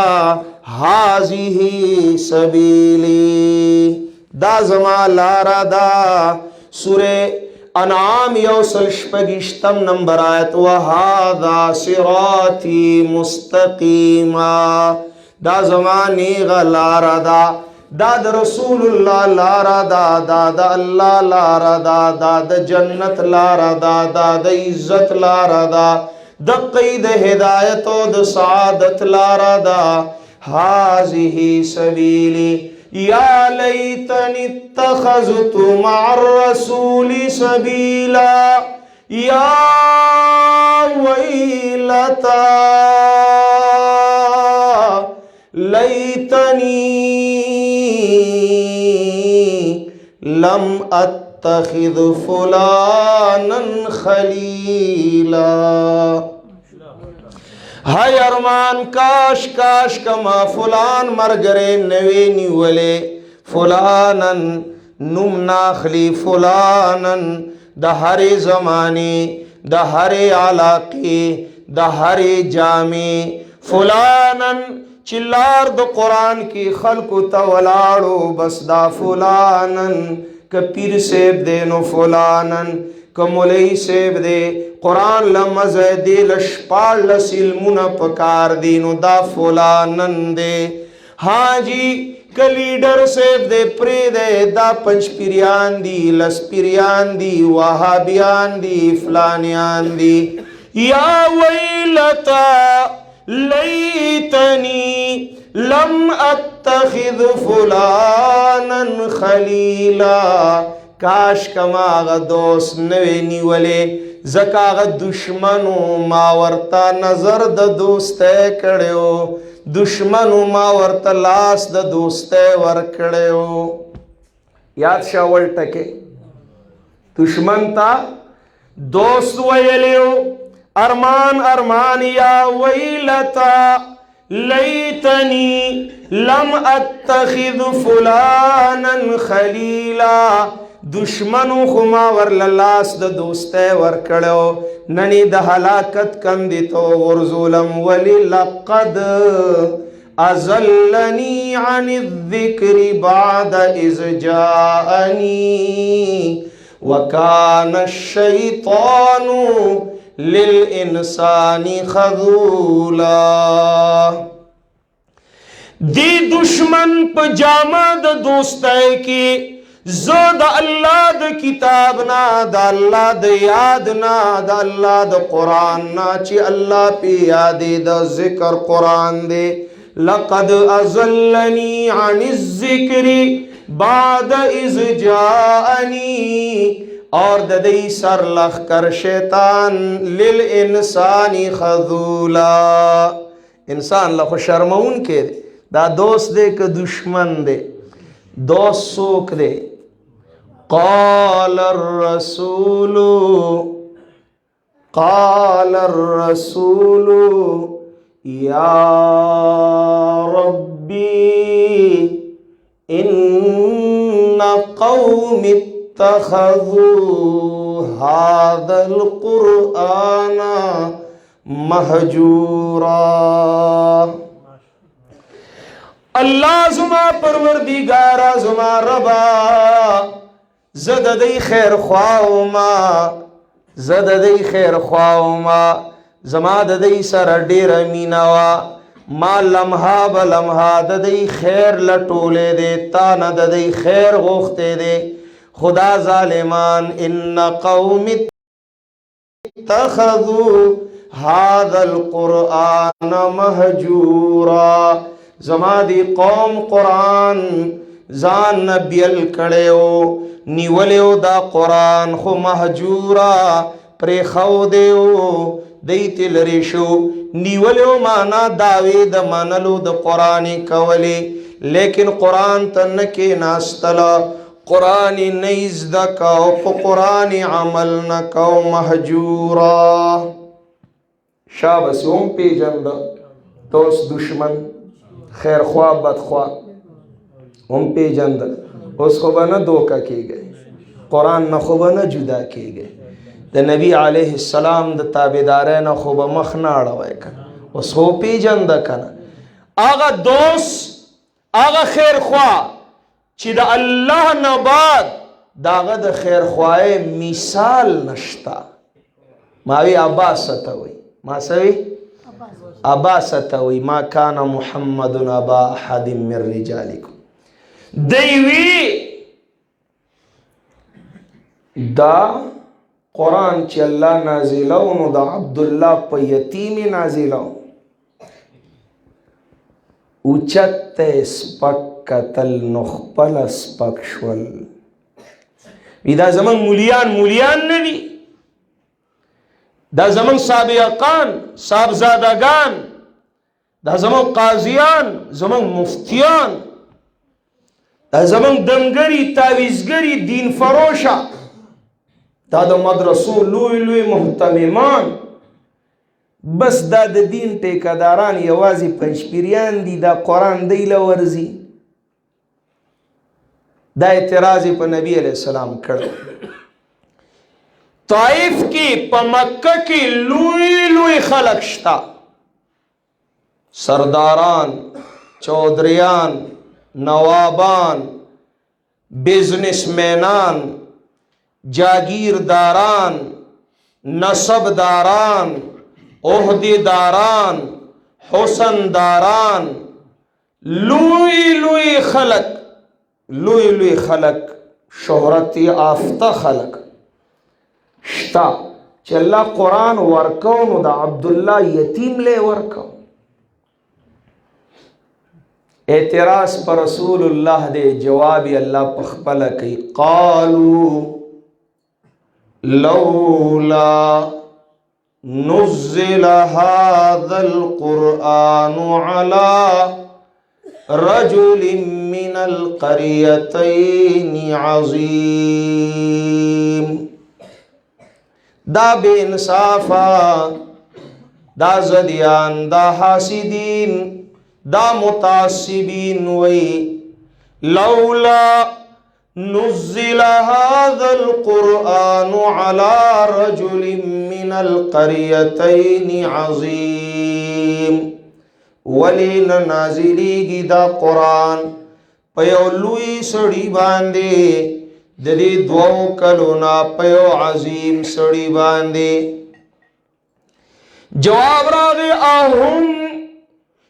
حاضی سبیلی دا زما لارا دا. سورہ انعام یوصل شپگشتم نمبر آیت وہذا صراطی مستقیما دا زما نیغا لارا دا دا دا رسول اللہ لارا دا دا دا اللہ لارا دا دا دا جنت لارا دا دا دا عزت لارا دا دا قید ہدایت و دا سعادت لارا دا. حاضی سبیلی یا لیتنی اتخذت مع الرسول سبیلا یا ویلتا لیتنی لم اتخذ فلانا خلیلا. ہائے ارمان کاش کاش کما فلان مرگرے نوے نیولے فلانن نم ناخلی فلانن دا ہر زمانے دا ہر علاقے دا ہر جامع فلانن چلار دو قرآن کی خلق تولاڑو بس دا فلانن کپیر سیب دے نو فلانن کمولی سیب دے قرآن لمزے دے لشپال لسلمون پکار دینو دا فلانن دے. ہاں جی کلیڈر سیب دے پری دے دا پنچ پیریان دی لس پیریان دی وہابیان دی فلانیان دی. یا ویلتا لیتنی لم اتخذ فلانا خلیلا کاش کما آغا دوست نوے نیولے زکا آغا دشمنو ما ورطا نظر دا دوستے کڑے ہو دشمنو ما ورطا لاس دا دوستے ور کڑے ہو. یاد شاول ٹکے دشمن تا دوست ویلے ہو ارمان ارمان یا ویلتا لیتنی لم اتخذ فلانا خلیلا دشمنو خما ور للاس دا دوستے ور کڑو ننی دا حلاکت کندی تو ورزولم ولی لقد ازلنی عن الذکر بعد اذ جاءنی وکان الشیطان للانسان خذولا. دی دشمن پا جامع دا دوستے کی زو دا اللہ دا کتاب نا دا اللہ دا یاد نا دا اللہ دا قرآن نا چی اللہ پی یادی دا ذکر قرآن دے. لقد ازلنی عن الذکر بعد اذ جاءنی اور ددی سر لخ کر شیطان للانسانی خذولا انسان لخو شرمون کے دے دا دوست دے کہ دشمن دے دوست سوک دے. قال الرسول یا ربی ان قوم اتخذوا هذا القرآن مہجورا. اللہ زما پروردگارا زما ربا زد دی خیر خواہما زما د دی سر ډیر میناوا ما لمحا بلمحا د دی خیر لټولې دے تا نه د دی خیر غوښته دے. خدا ظالمان ان قوم اتخذوا هذا القرآن مہجورا زما دی قوم قرآن زان نبیل کڑیو نیولیو دا قرآن خو مہجورا پری خو دیو دیتی لریشو نیولیو مانا داوی دا منلو دا قرآن کولی لیکن قرآن تنکی ناستلا قرآن نیز دکاو پا قرآن عمل نکاو محجورا. شابس ام پی جند دوست دشمن خیر خواہ بد خواہ ام پی جند اس خوبا نہ دھوکہ کی گئے قرآن نہ خوبا نہ جدا کی گئے دا نبی علیہ السلام دا تابدارے نہ خوبا مخناڑا وے کنا اس خو پی جند کنا آغا دوست آغا خیر خواہ چی دا اللہ نباد داغا دا خیر خواہ مثال نشتا. ماوی عباس ستوئی ما سوی عباس ستوئی ما کان محمد ابا احد من رجالکم. دیوی دا قرآن چی اللہ نازلونو دا عبداللہ پا یتیمی نازلون اوچت سپک کتل نخپل سپک شول. دا زمان مولیان ندی دا زمان سابقان صاحبزادگان دا زمان قاضیان زمان مفتیان دا زمان دمگری تاویزگری دین فروشا دا مدرسو لوی محتممان بس دا دین ٹیکاداران یوازی پنچپیریان دی دا قرآن دی لورزی دا اعتراضی پا نبی علیہ السلام کرو. طائف کی پا مکہ کی لوی خلق شتا سرداران چودریان نوابان بزنس مینان جاگیرداران نصبداران عہدیداران حسنداران لوی خلق شہرتی آفتہ خلق شتا چی اللہ قرآن ورکون دا عبداللہ یتیم لے ورکون. اعتراض پر رسول اللہ دے جوابی اللہ پخپل کی قالو لولا نزل هذا القرآن على رجل من القريتين عظيم. دا بے انصافا دا زدیان دا حاسدین دا متعصبین وی لولا نزل هذا القرآن على رجل من القريتين عظيم. ولین نازلی گی دا قرآن پیو لوی سڑی باندے ددی دو کلونا پیو عظیم سڑی باندے. جواب راغی اہم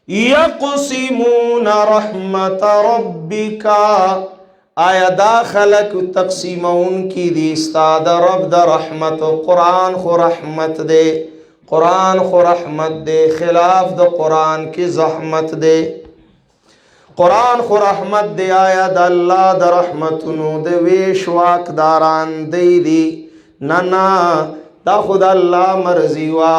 یقسمون رحمت ربکا آیا دا خلق تقسیمون کی دی استاد رب دا رحمت. قرآن خو رحمت دے قرآن خو رحمت دے خلاف دا قرآن کی زحمت دے. قرآن خو رحمت دے آیا دا اللہ دا رحمتنو دے ویش واقداران دی نا دا خود اللہ مرضی وا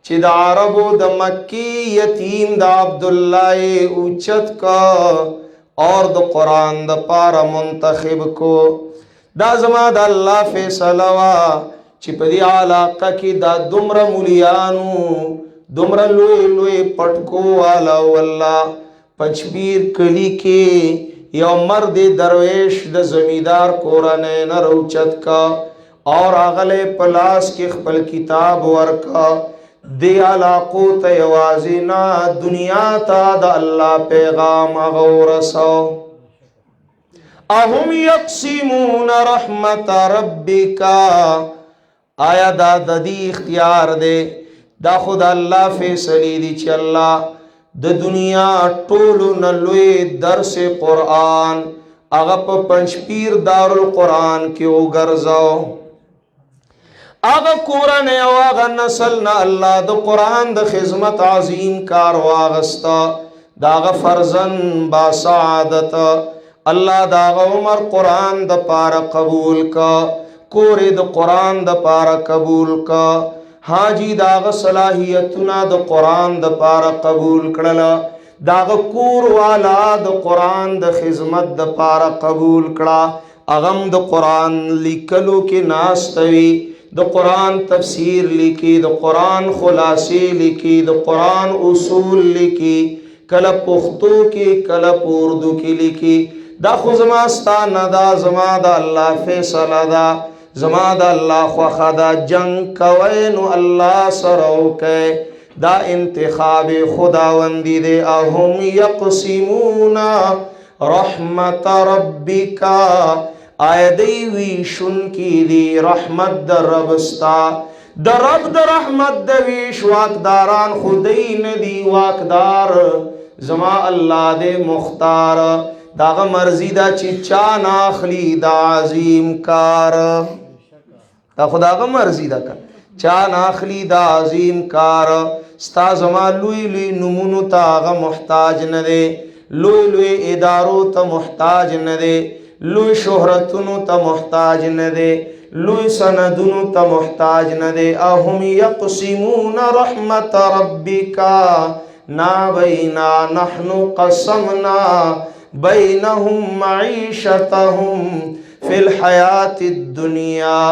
چی دا عربو دا مکی یتیم دا عبداللہ اوچت کا اور دا قرآن دا پارا منتخب کو. دا زما دا اللہ فیصلہ وا چی پا دی علاقہ کی دا دمر مولیانو دمر لوی پٹکو والا واللہ پچبیر کلی کے یو مرد درویش دا زمیدار کورانین روچت کا اور اغلے پلاس کی خپل کتاب ورکا دی علاقو تیوازینا دنیا تا دا اللہ پیغام غورسو. اہم یقسمون رحمت ربکا آیا دا دی اختیار دے دا خود اللہ فیصلی دی چی اللہ دا دنیا طولو نلوی درس قرآن اغا پا پنچپیر دار القرآن کی اگرزاو آغا قرآن او آغا نسل نا اللہ دا قرآن دا خدمت عظیم کار واغستا دا آغا فرزن با سعادتا اللہ دا آغا عمر قرآن دا پارا قبول کا کوری دا قرآن دا پارا قبول کا حاجی داغ صلاحیتنا دا قرآن دا پارا قبول کرلا داغ کور والا دا قرآن دا خدمت دا پارا قبول کرلا اغم د قرآن لیکلو کې ناستوي، د قرآن تفسیر لیکي، د قرآن خلاصې لیکي، د قرآن اصول لیکي، کله پښتو کې کله اردو کې لیکي. دا خو زما ستا نه دا، زما د الله فیصله ده، زما د الله خوښه ده. جنگ کوئ نو الله سره وکئ، دا انتخاب خداوندی دے. اهم یقسمون رحمت ربک، آیا دی ویشن کی دی رحمت در ربستا. در رب در رحمت د ویش واقداران خودی ندی، واقدار زما اللہ دے مختار. داغ مرضی دا چی چا ناخلی دا عظیم کار، دا خدا غ مرضی دا کن چا ناخلی دا عظیم کار. ستا زما لوی لوی نمونو تا آغا محتاج ندے، لوی لوی ادارو تا محتاج ندے، لوی شہرتونو تا محتاج ندے، لوی سندونو تا محتاج ندے. اهم یقسمون رحمت ربکا نا بینا نحن قسمنا بینهم معیشتهم فی الحیات الدنیا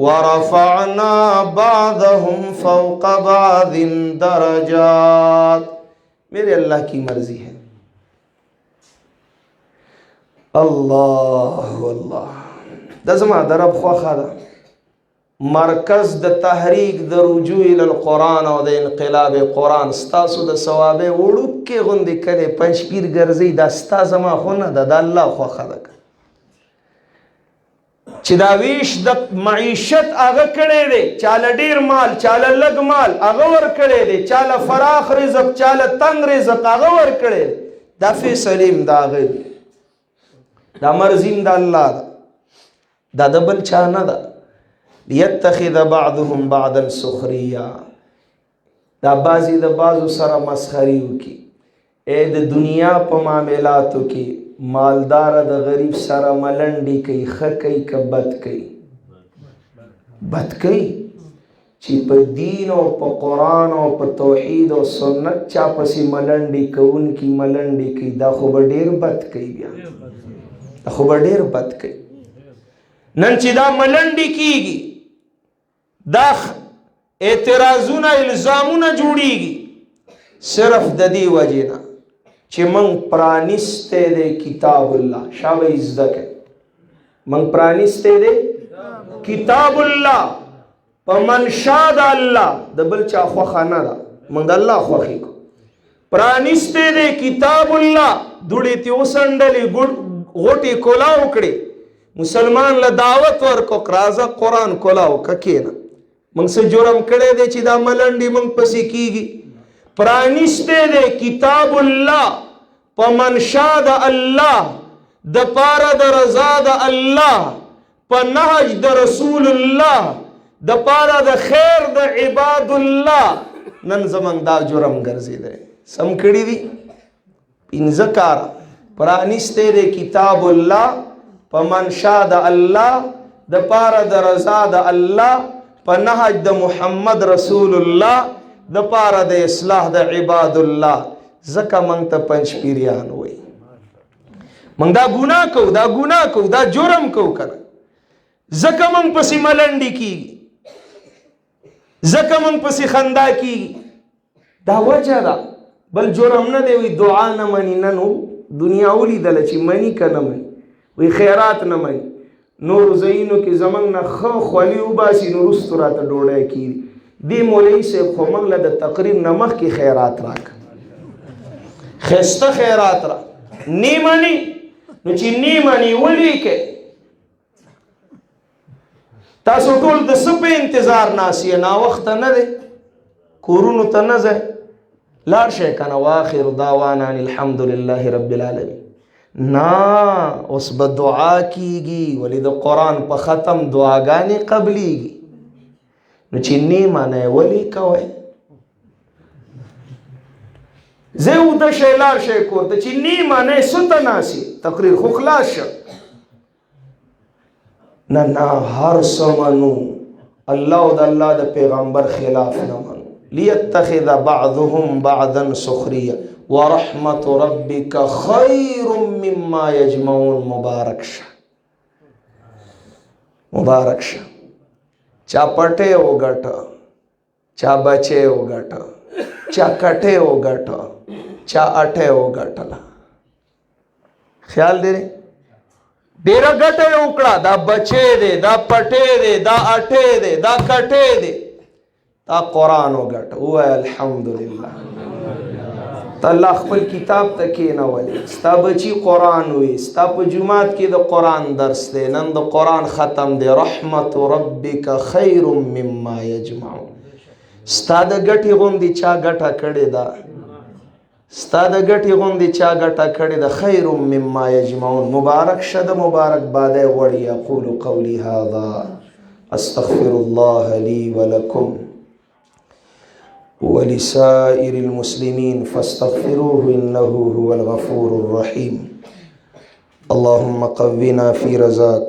ورفعنا بعضهم فوق بعض درجات. میرے اللہ کی مرضی ہے. اللہ اللہ دا زما در رب خواخا دا مرکز د تحریک د رجوع القرآن او د انقلاب قرآن ستاسو د صوابی وړوک کې غوندې کلی پنجپیر ګرځي، دا ستا زما خو نه ده، د الله خواخه ده. چې دا ویش د معیشت هغه کړی دی، چاله ډیر مال چاله لږ مال هغه ورکړی دی، چاله فراخ رزق چاله تنگ رزق هغه ورکړی دی. دا فیصلې م د هغه دي، دا مرضي م د الله ده، دا د بل چا نه ده. لیتخذ بعضهم بعضا سخریا، دا بعضی د بعضو سره مسخري وکي. اے د دنیا په معاملاتو کې مالدار د غریب سره ملنډي کوي، ښه کوي که بد کوي؟ بد کوي. چې په دین او په قرآن او په توحید او سنت چا پسې ملنډي کوونکي ملنډي کوي، دا خو به ډېر بد کوي، بیا دا خو به ډېر بد کوي. نن چې دا ملنډي کیږي، دا اعتراضونه الزامونه جوړیږي، صرف د دې وجې نه چې من پرانسته دی کتاب الله. شابه ازده که من پرانسته دی کتاب الله په منشا د الله، د بل چا خوښه نه ده، من د الله خوښي کو. پرانسته دی کتاب الله، دوړې ته وسنډلې، غوټې کولاو کړې، مسلمان له دعوت ورکو راځه قرآن کولاو که کېنه. من څه جرم کړی دی چې دا ملنډې من پسې کېږي؟ پرانسته دی کتاب الله په منشا د الله، د پاره د رضا د الله، په نهج د رسول الله، د پاره د خیر د عباد الله. نن زمونږ دا جرم ګرځېدی، سم کړي دي پنځه کاره. پرانسته دی کتاب الله په منشا د الله، د پاره د رضا د الله، په نهج د محمد رسول الله، د پاره د اصلاح د عباد الله. زکه مونږ ته پنجپیریان وایي. مونږ دا ګناه کوو، دا ګناه کوو، دا جرم کوو کنه. زکه مونږ پسې ملنډې کیږي، زکه مونږ پسې خندا کیږي. دا وجه ده، بل جرم نه دی. وی دعا نه مني، نن دنیا ولیدله چې مني که نه مني. وی خیرات نه مني، نور ځایونو کې زمونږ نه ښه خولي وباسي، نو وروستو راته ډوډۍ کېږي. دې مولوي صاحب خو موږ له د تقریب نه مخکې خیرات راکړه، ښایسته خیرات را نی مني. نو چې نی مني ولیکئ. تاسو ټول د څه په انتظار ناست یې؟ ناوخته نه دی، کورونو ته نه ځئ، لاړ شئ که نه. واخر دعوانا ان الحمد لله رب العالمین. نا اوس به دعا کیږي، ولی د قرآن په ختم دعاګانې قبلیږي. نو چې نی منئ ولی کوئ؟ زه اوده شئ لاړ شئ کور ته. چې نی منئ څه ته ناست یې؟ تقریر خو خلاص شه. نه نه، هر څه منو، الله او د الله د پیغمبر خلاف نه منو. لیتخذ بعضهم بعضا سخریا ورحمت ربک خیر مما یجمعون. مبارک شه. مبارک شه. چا پټې وګټه، چا بچې وګټه، چا کټې وګټه، چا اټې وګټله. خیال دی ډېره ګټه یې وکړه، دا بچې دی، دا پټې دی، دا اټې دی، دا کټې دی، تا قرآن وګټه. ووایه الحمدلله. ته الله خپل کتاب ته کېنولې، ستا بچي قرآن وایي، ستا په جومات کې د قرآن درس دی، نن د قرآن ختم دی. رحمت ربک خیر مما یجمعون. ستا د ګټې غوندې چا ګټه کړې ده، ستا د ګټې غوندې چا ګټه کړې ده. خیر مما یجمعون. مبارک شه د مبارک باده وړي. اقول قولی هذا استغفر الله لي ولكم ولسائر المسلمين فاستغفروه إنه هو الغفور الرحيم. اللهم قونا في رزاك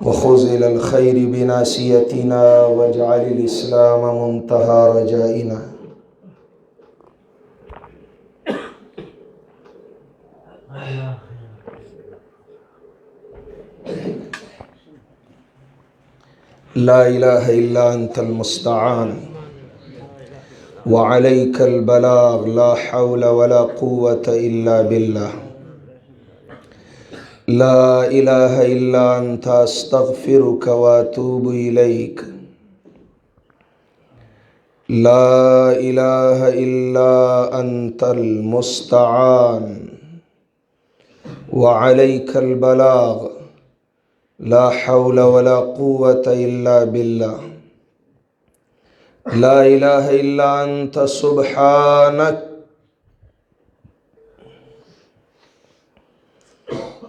وخذ إلى الخير بناسيتنا واجعل الإسلام منتهى رجائنا. لا إله إلا أنت المستعان وعليك البلاغ. لا حول ولا قوة إلا بالله. لا إله إلا أنت أستغفرك وأتوب إليك. لا إله إلا أنت المستعان وعليك البلاغ. لا حول ولا قوة إلا بالله. لا إله إلا أنت سبحانك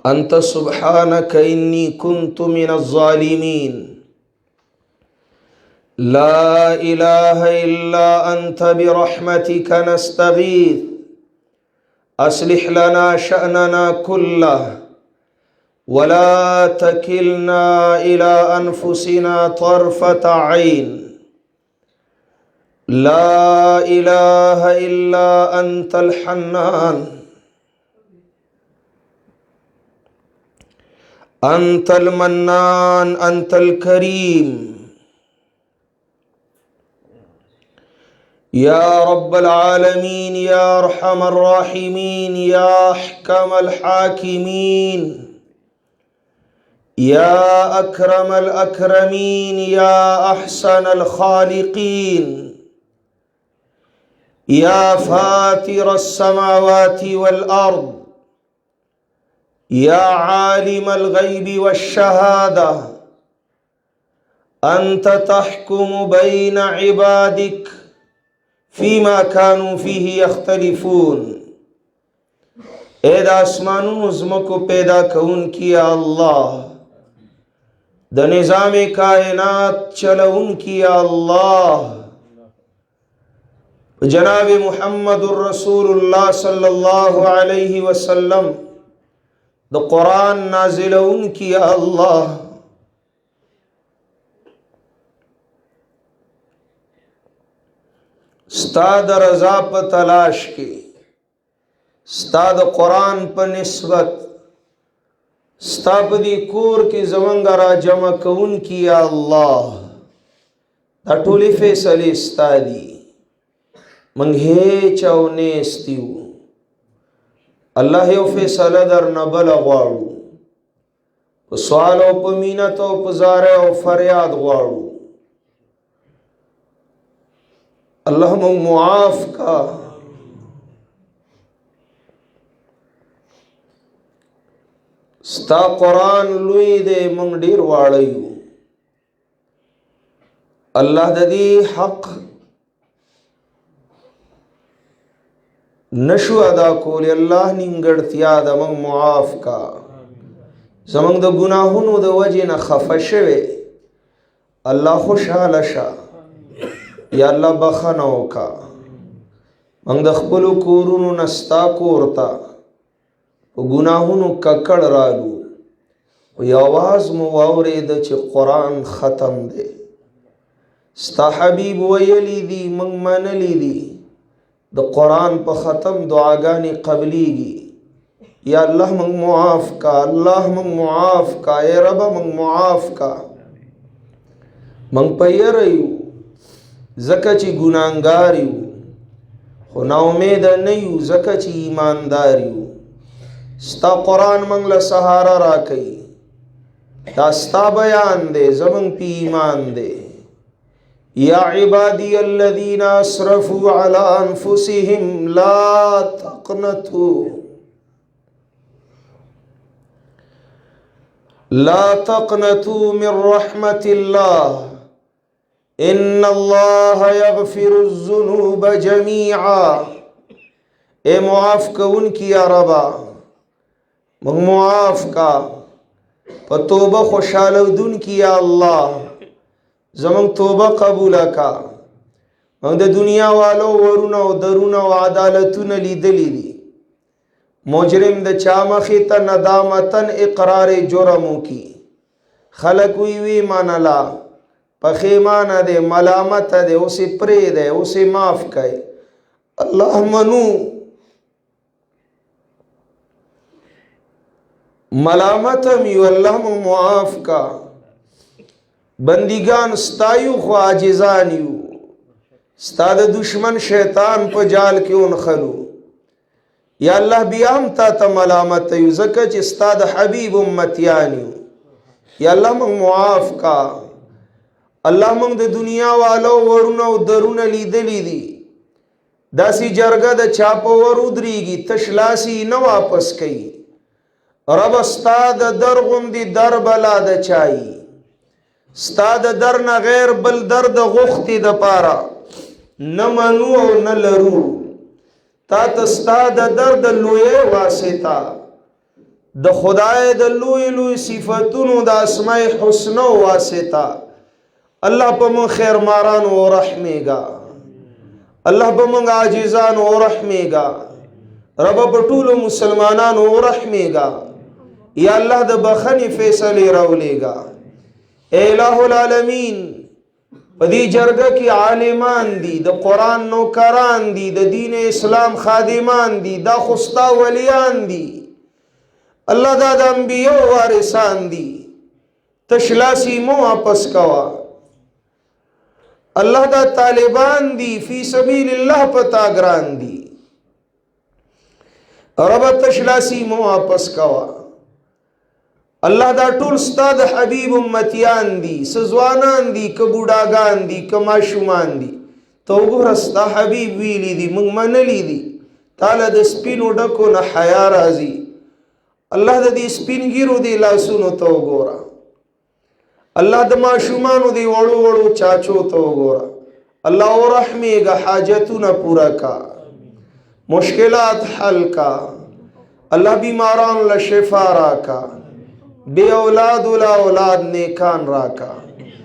أنت سبحانك إني كنت من الظالمين. لا إله إلا أنت برحمتك نستغيث. أصلح لنا شأننا كله ولا تكلنا إلى أنفسنا طرفة عين. لا إله إلا أنت الحنان. أنت المنان. أنت الكريم. يا رب العالمين. يا أرحم الراحمين. يا أحكم الحاكمين. يا أكرم الأكرمين. يا أحسن الخالقين. يا فاتر السماوات والأرض. يا عالم الغيب والشهادة. أنت تحكم بين عبادك فيما كانوا فيه يختلفون. اے دا اسمانون زمکو پیدا کون کیا اللہ، دا نظام کائنات چلون کیا اللہ، جناب محمد الرسول اللہ صلی اللہ علیہ وسلم دا قرآن نازلون کیا اللہ. ستا دا رضا پا تلاش کے، ستا دا قرآن پا نسبت، ستا پا دی کور کی زمانگا را جمع کون کیا اللہ. دا ٹولی فیصلی ستا دی، منگ هیچاو نیستیو. اللہ یو فیصله در نبل غواړو، په سوال او په مینت او په زاره او فریاد غواړو. اللہ مونږ معاف کا. ستا قرآن لوی دے مونږ ډیر واړیو. اللہ د دې حق نشو ادا کولی. اللہ نیمګړتیا د موږ معاف کا. زمونږ د ګناهونو د وجې نه خفه شوې، الله خوشحاله شه. یا الله بخښنه وکړه. موږ د خپلو کورونو نه ستا کور ته په ګناهونو ککړ رالو، خو یو آواز مو واورېده چې قرآن ختم دی. ستا حبیب ویلی دی، موږ منلی دی، د قرآن په ختم دعاګانې قبلیږي. یا اللہ منگ معاف کا، اللہ منگ معاف کا، اے رب منگ معاف کا. منگ پیر ایو زکا چی گناہگاریو، خو نا امید نیو زکا چی ایمانداریو. ستا قرآن منگ لسہارا را کئی، دا ستا بیان دے زمن پی ایمان دے. یا عبادی الذین اسرفوا علی انفسهم لا تقنطوا من رحمت اللہ ان اللہ یغفر الذنوب جمیعا. اے معاف کا ان کی یا ربا منگ معاف کا، توبہ خوشحال دن کی یا اللہ زمان توبہ قبول کا. منگ دا دنیا والو ورون و درون و عدالتون لیدلی دی، مجرم دا چامخی تا ندامتن اقرار جرمو کی. خلق وی مانلا پخیمانا دے ملامت دے اسے پرے دے اسے معاف کئے. اللہ منو ملامتم یو اللہ من معاف کا. بندگان ستایو خو عاجزانیو، ستا دا دشمن شیطان پا جال کیون خلو. یا اللہ بیام تا تا ملامت یو زکا چی ستا دا حبیب امتیانیو. یا اللہ من معاف کا. اللہ من دا دنیا والو ورون و درون لیدلی دی، دا سی جرگا دا چاپا ورودریگی تشلاسی نو واپس کئی. رب ستا دا در غندی در بلا دا چائی، ستا دا در نا غیر بل در دا غختی دا پارا نمانو و نلرو. تا تستا دا در دا لوی واسطا دا خدای دا لوی صفتونو دا اسماء حسنو واسطا اللہ پا من خیر مارانو و رحمے گا، اللہ پا من عاجزانو و رحمے گا، رب پا طول مسلمانانو و رحمے گا. یا اللہ دا بخنی فیصلے رولے گا. اے الہ العالمین پا دی جرگہ کی عالمان دی، دا قرآن نوکران دی، دا دین اسلام خادمان دی، دا خستا ولیان دی، اللہ دا دا انبیاء وارثان دی. تشلاسی مو واپس کوا. اللہ دا طالبان دی فی سبیل اللہ پتا گران دی، رب تشلاسی مو واپس کوا. اللہ دا ټول ستا دا حبیب امتیان دی، سزوانان دی که بوډاګان دی که ماشومان دی. تو گوره ستا حبیب ویلی دی منگ منلی دی. تالا دا سپینو ڈکو نا حیا رازی. اللہ دا دی سپین گیرو دی لاسونو تو گورا، اللہ دا ماشومانو دی وڑو وڑو چاچو تو گورا. اللہ و رحمے گا حاجتو نا پورا کا، مشکلات حل کا. اللہ بیماران لشفا را کا، بے اولاد اولا اولاد نیکان را کا.